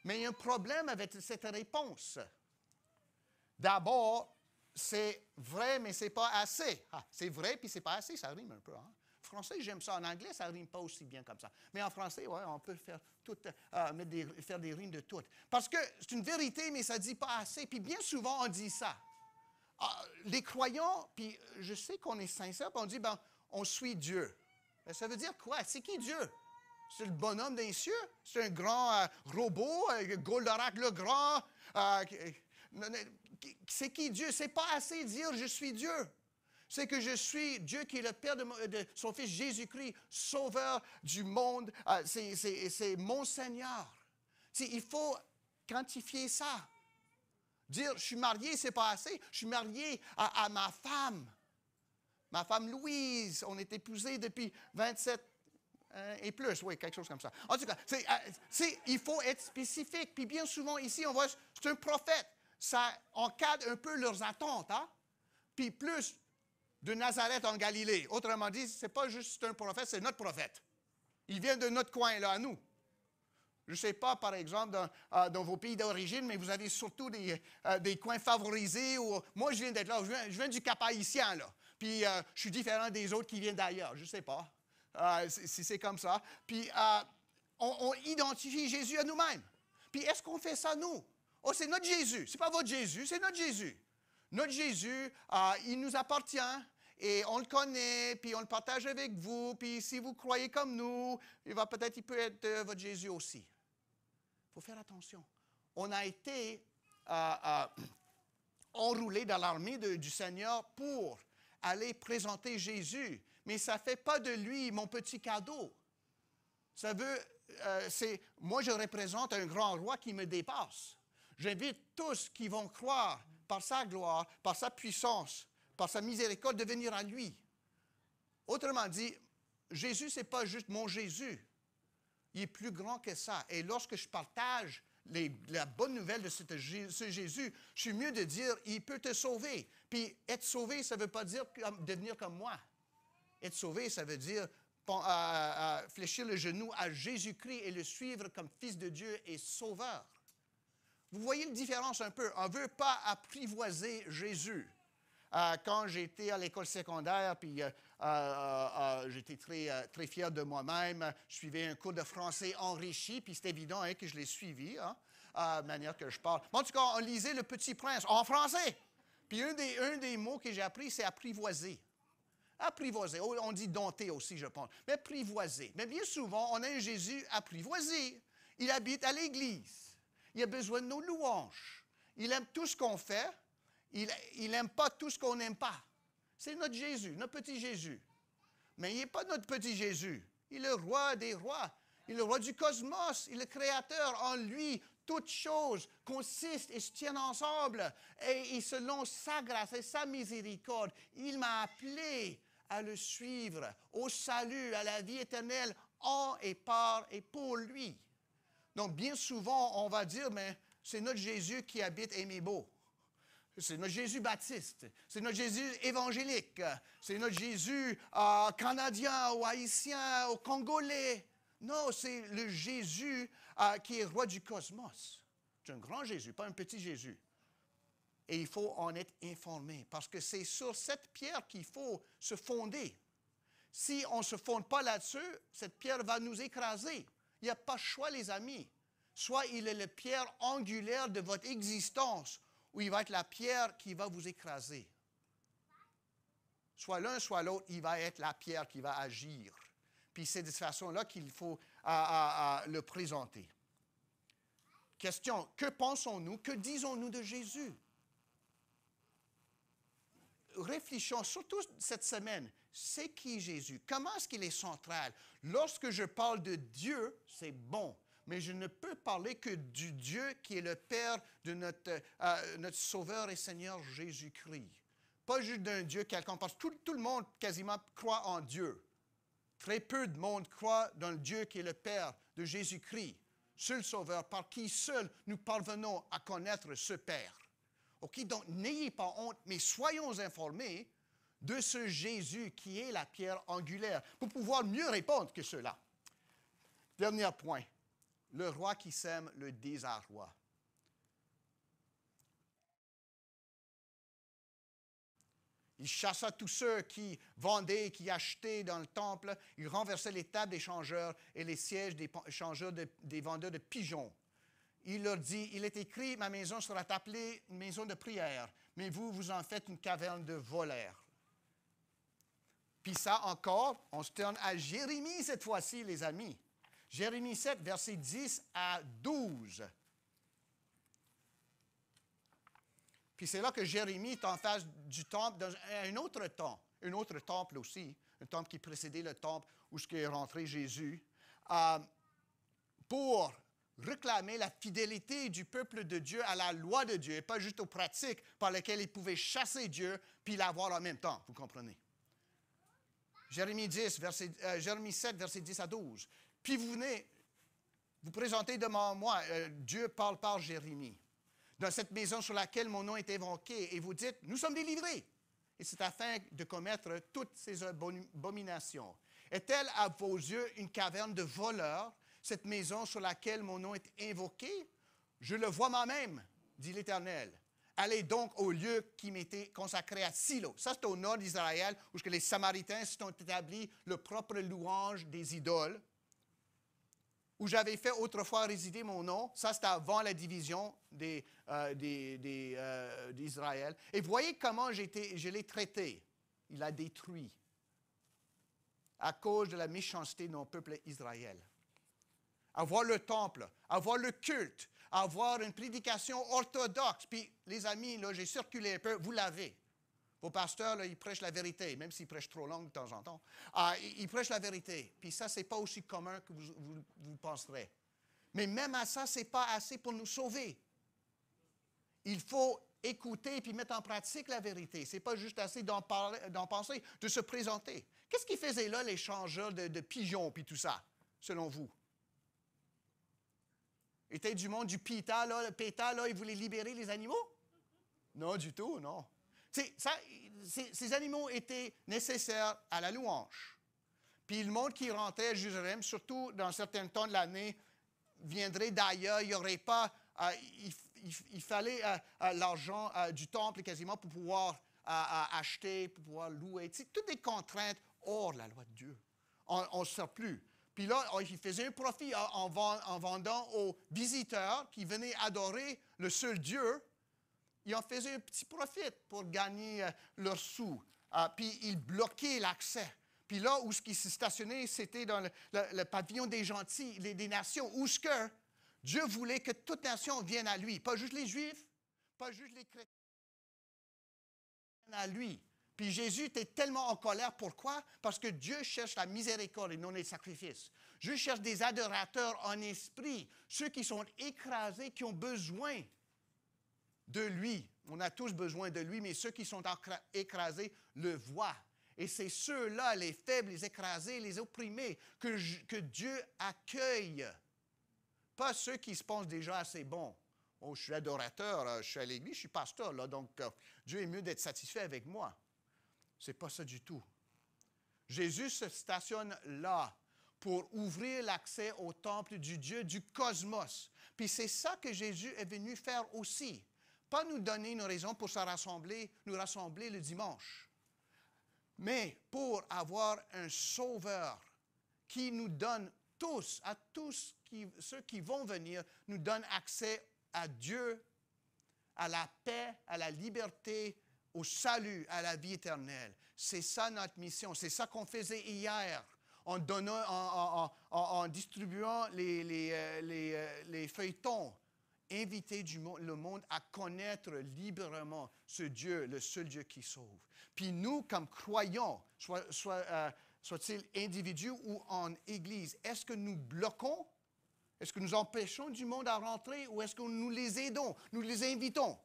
Speaker 2: Mais il y a un problème avec cette réponse. D'abord, c'est vrai, mais ce n'est pas assez. C'est vrai, puis ce n'est pas assez, ça rime un peu. Hein? En français, j'aime ça. En anglais, ça ne rime pas aussi bien comme ça. Mais en français, ouais, on peut faire, faire des rimes de tout. Parce que c'est une vérité, mais ça ne dit pas assez. Puis bien souvent, on dit ça. Les croyants, puis je sais qu'on est sincère, puis on dit, on suit Dieu. Ben, ça veut dire quoi? C'est qui Dieu? C'est le bonhomme des cieux? C'est un grand robot, Goldorak le Grand? C'est qui Dieu? C'est pas assez dire « je suis Dieu ». C'est que je suis Dieu qui est le Père de son Fils Jésus-Christ, Sauveur du monde. C'est mon Seigneur. Il faut quantifier ça. Dire « je suis marié », c'est pas assez. Je suis marié à ma femme. Ma femme Louise, on est épousés depuis 27 et plus, oui, quelque chose comme ça. En tout cas, il faut être spécifique. Puis bien souvent ici, on voit c'est un prophète. Ça encadre un peu leurs attentes. Hein? Puis plus de Nazareth en Galilée. Autrement dit, ce n'est pas juste un prophète, c'est notre prophète. Il vient de notre coin, là, à nous. Je ne sais pas, par exemple, dans vos pays d'origine, mais vous avez surtout des coins favorisés. Moi, je viens d'être là. Je viens du Cap-Haïtien, là. Puis, je suis différent des autres qui viennent d'ailleurs. Je ne sais pas si c'est comme ça. Puis, on identifie Jésus à nous-mêmes. Puis, est-ce qu'on fait ça, nous? Oh, c'est notre Jésus. Ce n'est pas votre Jésus, c'est notre Jésus. Notre Jésus, il nous appartient. Et on le connaît, puis on le partage avec vous, puis si vous croyez comme nous, il peut être votre Jésus aussi. Il faut faire attention. On a été enrôlés dans l'armée du Seigneur pour aller présenter Jésus, mais ça ne fait pas de lui mon petit cadeau. Ça veut, moi je représente un grand roi qui me dépasse. J'invite tous qui vont croire par sa gloire, par sa puissance, par sa miséricorde, de venir à lui. Autrement dit, Jésus, ce n'est pas juste mon Jésus. Il est plus grand que ça. Et lorsque je partage la bonne nouvelle de ce Jésus, je suis mieux de dire, il peut te sauver. Puis être sauvé, ça ne veut pas dire devenir comme moi. Être sauvé, ça veut dire fléchir le genou à Jésus-Christ et le suivre comme Fils de Dieu et Sauveur. Vous voyez la différence un peu. On ne veut pas apprivoiser Jésus. Quand j'étais à l'école secondaire, puis j'étais très fier de moi-même, je suivais un cours de français enrichi, puis c'est évident que je l'ai suivi, de manière que je parle. En tout cas, on lisait Le Petit Prince en français. Puis un des mots que j'ai appris, c'est apprivoiser. Apprivoiser. On dit dompter aussi, je pense. Mais apprivoiser. Mais bien souvent, on a un Jésus apprivoisé. Il habite à l'Église. Il a besoin de nos louanges. Il aime tout ce qu'on fait. Il n'aime pas tout ce qu'on n'aime pas. C'est notre Jésus, notre petit Jésus. Mais il n'est pas notre petit Jésus. Il est le roi des rois. Il est le roi du cosmos. Il est le créateur. En lui, toutes choses consistent et se tiennent ensemble. Et selon sa grâce et sa miséricorde, il m'a appelé à le suivre, au salut, à la vie éternelle, en et par et pour lui. Donc, bien souvent, on va dire, mais c'est notre Jésus qui habite Aimé-Beau. C'est notre Jésus baptiste, c'est notre Jésus évangélique, c'est notre Jésus canadien ou haïtien ou congolais. Non, c'est le Jésus qui est roi du cosmos. C'est un grand Jésus, pas un petit Jésus. Et il faut en être informé parce que c'est sur cette pierre qu'il faut se fonder. Si on ne se fonde pas là-dessus, cette pierre va nous écraser. Il n'y a pas de choix, les amis. Soit il est la pierre angulaire de votre existence, ou il va être la pierre qui va vous écraser. Soit l'un, soit l'autre, il va être la pierre qui va agir. Puis c'est de cette façon-là qu'il faut le présenter. Question, que pensons-nous, que disons-nous de Jésus? Réfléchissons, surtout cette semaine, c'est qui Jésus? Comment est-ce qu'il est central? Lorsque je parle de Dieu, c'est bon. Mais je ne peux parler que du Dieu qui est le Père de notre Sauveur et Seigneur Jésus-Christ. Pas juste d'un Dieu quelconque, parce que tout le monde quasiment croit en Dieu. Très peu de monde croit dans le Dieu qui est le Père de Jésus-Christ, seul Sauveur, par qui seul nous parvenons à connaître ce Père. OK? Donc, n'ayez pas honte, mais soyons informés de ce Jésus qui est la pierre angulaire, pour pouvoir mieux répondre que cela. Dernier point. Le roi qui sème le désarroi. Il chassa tous ceux qui vendaient, qui achetaient dans le temple. Il renversait les tables des changeurs et les sièges des changeurs des vendeurs de pigeons. Il leur dit, il est écrit, ma maison sera appelée une maison de prière, mais vous, vous en faites une caverne de voleurs. Puis ça encore, on se tourne à Jérémie cette fois-ci, les amis. Jérémie 7, versets 10 à 12. Puis c'est là que Jérémie est en face du temple, dans un autre temple aussi, un temple qui précédait le temple où est rentré Jésus, pour réclamer la fidélité du peuple de Dieu à la loi de Dieu, et pas juste aux pratiques par lesquelles ils pouvaient chasser Dieu puis l'avoir en même temps, vous comprenez. Jérémie 7, versets 10 à 12. Puis vous venez vous présenter devant moi, Dieu parle par Jérémie, dans cette maison sur laquelle mon nom est évoqué, et vous dites, nous sommes délivrés. Et c'est afin de commettre toutes ces abominations. Est-elle à vos yeux une caverne de voleurs? cette maison sur laquelle mon nom est invoqué, je le vois moi-même, dit l'Éternel. Allez donc au lieu qui m'était consacré à Silo. Ça, c'est au nord d'Israël, où les Samaritains se sont établis le propre louange des idoles, où j'avais fait autrefois résider mon nom. Ça, c'était avant la division d'Israël. Et voyez comment je l'ai traité. Il a détruit à cause de la méchanceté de mon peuple Israël. Avoir le temple, avoir le culte, avoir une prédication orthodoxe. Puis, les amis, là, j'ai circulé un peu, vous l'avez. Vos pasteurs, là, ils prêchent la vérité, même s'ils prêchent trop long de temps en temps. Ils prêchent la vérité. Puis ça, ce n'est pas aussi commun que vous penserez. Mais même à ça, ce n'est pas assez pour nous sauver. Il faut écouter puis mettre en pratique la vérité. Ce n'est pas juste assez d'en penser, de se présenter. Qu'est-ce qu'ils faisaient là, les changeurs de pigeons puis tout ça, selon vous? Était du monde du PETA, là, le PETA, là, ils voulaient libérer les animaux? Non, du tout, non. Ces animaux étaient nécessaires à la louange. Puis le monde qui rentrait à Jérusalem, surtout dans certains temps de l'année, viendrait d'ailleurs. Il n'y aurait pas... il fallait l'argent du temple quasiment pour pouvoir acheter, pour pouvoir louer. Toutes des contraintes hors la loi de Dieu. On ne sort plus. Puis là, il faisait un profit en vendant aux visiteurs qui venaient adorer le seul Dieu. Ils en faisaient un petit profit pour gagner leurs sous. Puis ils bloquaient l'accès. Puis là où ils se stationnaient, c'était dans le pavillon des gentils, des nations, où ce que Dieu voulait que toute nation vienne à lui. Pas juste les Juifs, pas juste les chrétiens, à lui. Puis Jésus était tellement en colère. Pourquoi? Parce que Dieu cherche la miséricorde et non les sacrifices. Dieu cherche des adorateurs en esprit, ceux qui sont écrasés, qui ont besoin de lui. On a tous besoin de lui, mais ceux qui sont écrasés le voient. Et c'est ceux-là, les faibles, les écrasés, les opprimés, que Dieu accueille. Pas ceux qui se pensent déjà assez bons. Oh, je suis adorateur, je suis à l'église, je suis pasteur, là, donc Dieu est mieux d'être satisfait avec moi. Ce n'est pas ça du tout. Jésus se stationne là pour ouvrir l'accès au temple du Dieu du cosmos. Puis c'est ça que Jésus est venu faire aussi. Pas nous donner une raison pour nous rassembler le dimanche, mais pour avoir un sauveur qui nous donne tous, à tous ceux qui vont venir, nous donne accès à Dieu, à la paix, à la liberté, au salut, à la vie éternelle. C'est ça notre mission. C'est ça qu'on faisait hier en distribuant les feuilletons. Inviter le monde à connaître librement ce Dieu, le seul Dieu qui sauve. Puis nous, comme croyants, soit-il individus ou en Église, est-ce que nous bloquons? Est-ce que nous empêchons du monde à rentrer ou est-ce que nous les aidons, nous les invitons?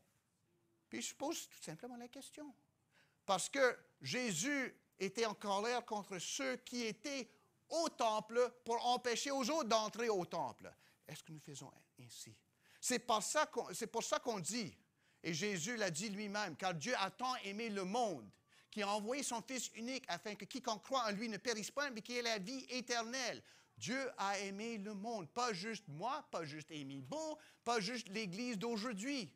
Speaker 2: Puis je pose tout simplement la question. Parce que Jésus était en colère contre ceux qui étaient au temple pour empêcher aux autres d'entrer au temple. Est-ce que nous faisons ainsi? C'est pour ça qu'on dit, et Jésus l'a dit lui-même, car Dieu a tant aimé le monde, qu'il a envoyé son Fils unique afin que quiconque croit en lui ne périsse pas, mais qu'il ait la vie éternelle. Dieu a aimé le monde, pas juste moi, pas juste Émile Bon, pas juste l'Église d'aujourd'hui.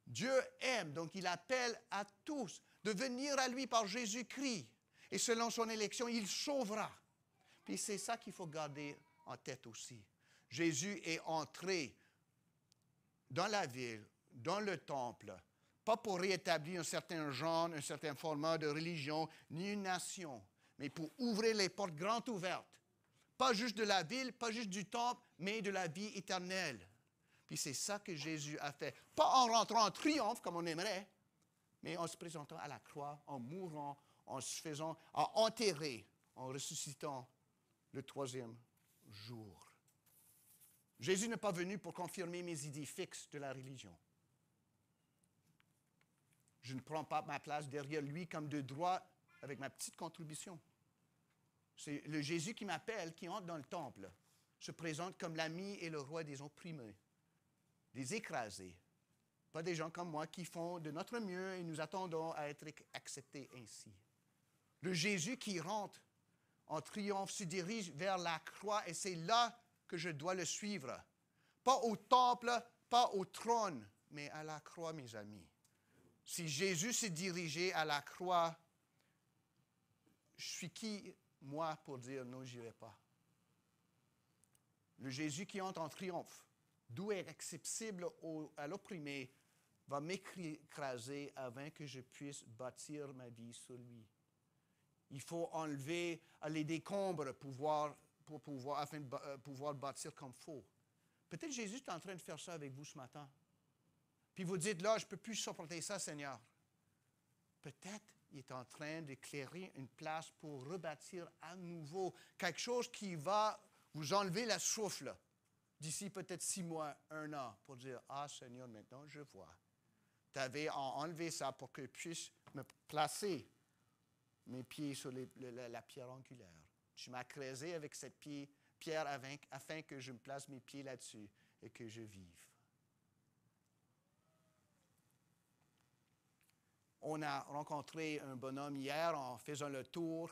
Speaker 2: Dieu aime, donc il appelle à tous de venir à lui par Jésus-Christ. Et selon son élection, il sauvera. Puis c'est ça qu'il faut garder en tête aussi. Jésus est entré dans la ville, dans le temple, pas pour rétablir un certain genre, un certain format de religion, ni une nation, mais pour ouvrir les portes grandes ouvertes. Pas juste de la ville, pas juste du temple, mais de la vie éternelle. Puis c'est ça que Jésus a fait. Pas en rentrant en triomphe, comme on aimerait, mais en se présentant à la croix, en mourant, en se faisant enterrer, en ressuscitant le troisième jour. Jésus n'est pas venu pour confirmer mes idées fixes de la religion. Je ne prends pas ma place derrière lui comme de droit avec ma petite contribution. C'est le Jésus qui m'appelle, qui entre dans le temple, se présente comme l'ami et le roi des opprimés, des écrasés. Pas des gens comme moi qui font de notre mieux et nous attendons à être acceptés ainsi. Le Jésus qui rentre en triomphe se dirige vers la croix et c'est là que je dois le suivre. Pas au temple, pas au trône, mais à la croix, mes amis. Si Jésus s'est dirigé à la croix, je suis qui, moi, pour dire non, je n'irai pas? Le Jésus qui entre en triomphe, doux et accessible à l'opprimé, va m'écraser avant que je puisse bâtir ma vie sur lui. Il faut enlever les décombres afin de pouvoir bâtir comme il faut. Peut-être Jésus est en train de faire ça avec vous ce matin. Puis vous dites, là, je ne peux plus supporter ça, Seigneur. Peut-être il est en train d'éclairer une place pour rebâtir à nouveau quelque chose qui va vous enlever la souffle d'ici peut-être 6 mois, 1 an, pour dire, ah Seigneur, maintenant je vois. Tu avais enlevé ça pour que je puisse me placer mes pieds sur la pierre angulaire. Tu m'as creusé avec cette pierre afin que je me place mes pieds là-dessus et que je vive. On a rencontré un bonhomme hier en faisant le tour.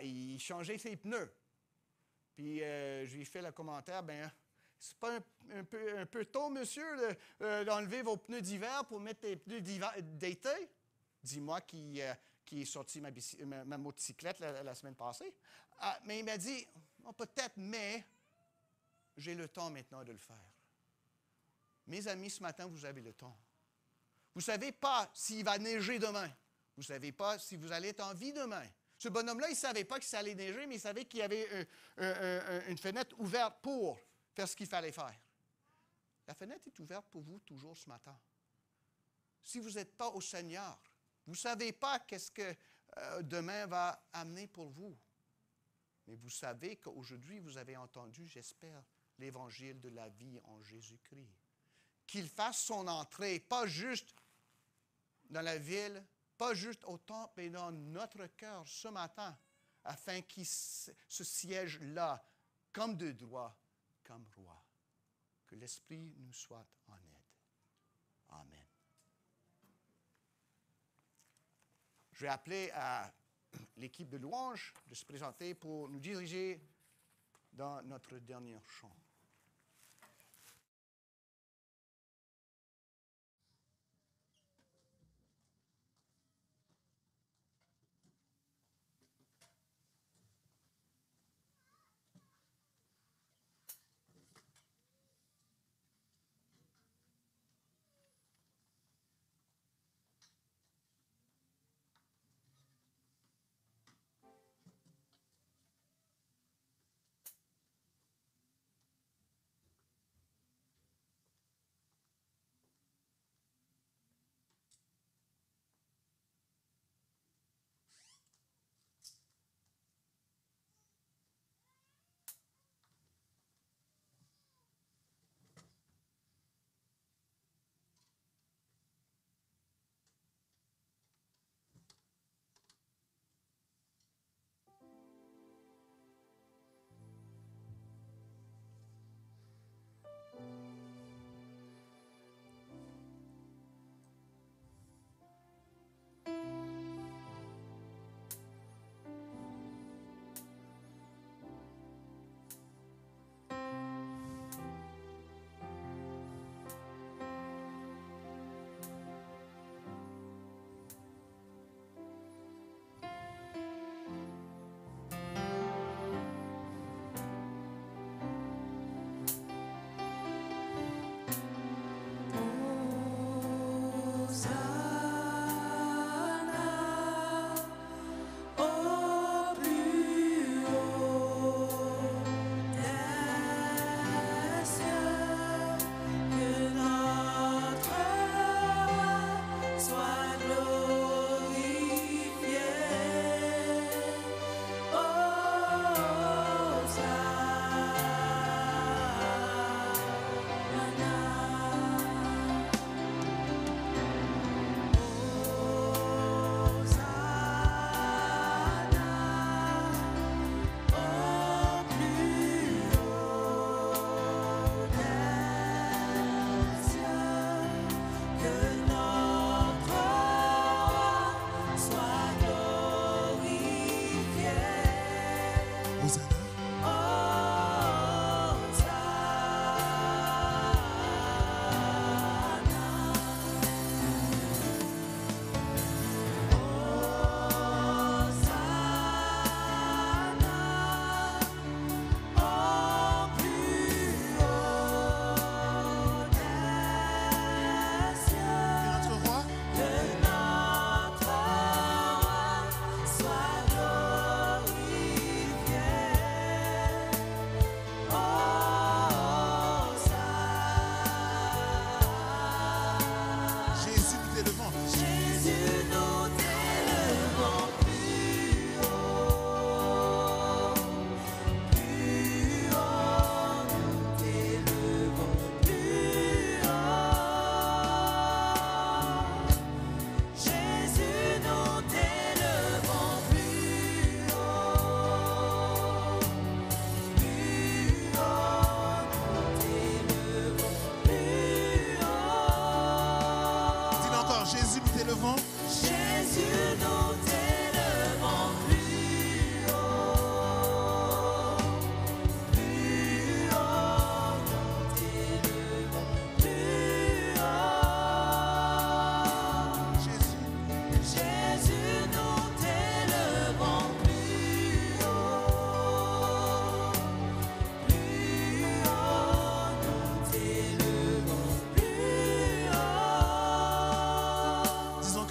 Speaker 2: Il changeait ses pneus. Puis je lui ai fait le commentaire, ben c'est pas un peu tôt, monsieur, d'enlever vos pneus d'hiver pour mettre des pneus d'été? Dis-moi qui est sorti ma motocyclette la semaine passée. Mais il m'a dit, oh, peut-être, mais j'ai le temps maintenant de le faire. Mes amis, ce matin, vous avez le temps. Vous ne savez pas s'il va neiger demain. Vous ne savez pas si vous allez être en vie demain. Ce bonhomme-là, il ne savait pas que ça allait neiger, mais il savait qu'il y avait une fenêtre ouverte pour faire ce qu'il fallait faire. La fenêtre est ouverte pour vous toujours ce matin. Si vous n'êtes pas au Seigneur, vous ne savez pas qu'est-ce que demain va amener pour vous. Mais vous savez qu'aujourd'hui, vous avez entendu, j'espère, l'évangile de la vie en Jésus-Christ. Qu'il fasse son entrée, pas juste dans la ville, pas juste au temple, mais dans notre cœur ce matin, afin qu'il se siège là, comme de droit, comme roi. Que l'Esprit nous soit en aide. Amen. Je vais appeler à l'équipe de louange de se présenter pour nous diriger dans notre dernier chant.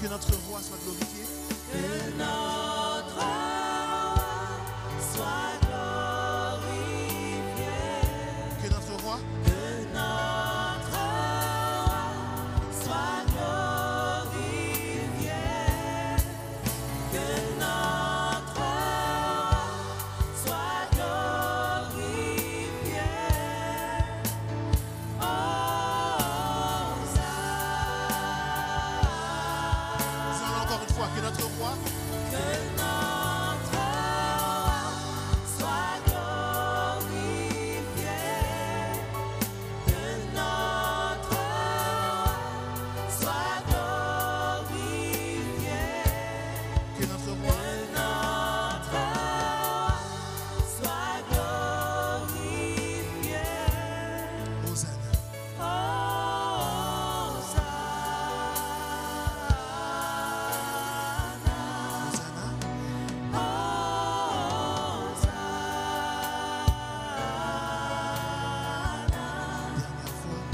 Speaker 5: Que notre roi soit glorifié.
Speaker 4: Que notre roi soit glorifié.
Speaker 5: Que notre roi.
Speaker 4: Que notre roi soit glorifié. Que notre roi soit glorifié.
Speaker 5: Disons-le encore une fois. Que notre roi.
Speaker 4: Que notre roi soit glorifié. Que notre roi soit glorifié.
Speaker 5: Que notre roi.
Speaker 4: Que notre roi soit glorifié.
Speaker 5: Hosanna. Hosanna. Dernière fois.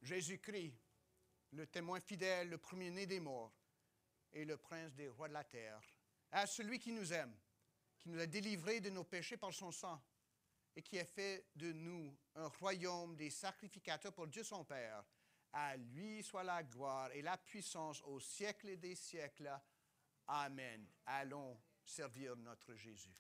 Speaker 2: Jésus-Christ, le témoin fidèle, le premier-né des morts et le prince des rois de la terre, à celui qui nous aime, qui nous a délivrés de nos péchés par son sang et qui a fait de nous un royaume des sacrificateurs pour Dieu son Père, à lui soit la gloire et la puissance au siècle des siècles. Amen. Allons servir notre Jésus.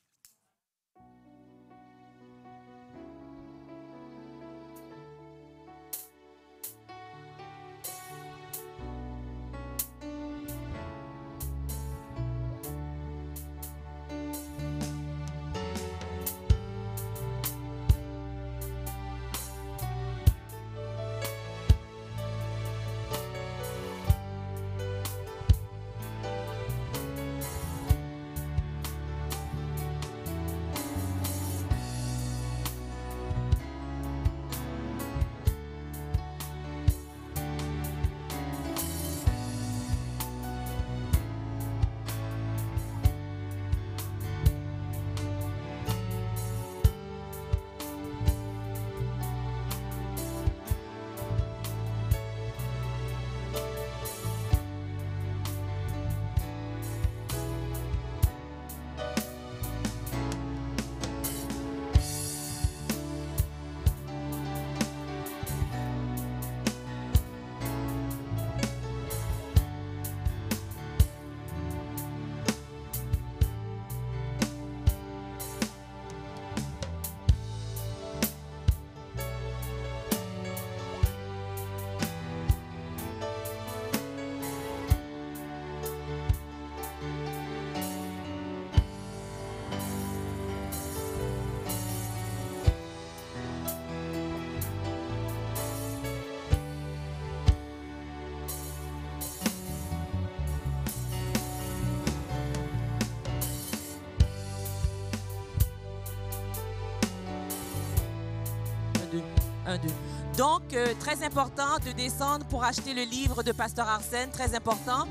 Speaker 1: Donc, très important de descendre pour acheter le livre de Pasteur Arsène, très important.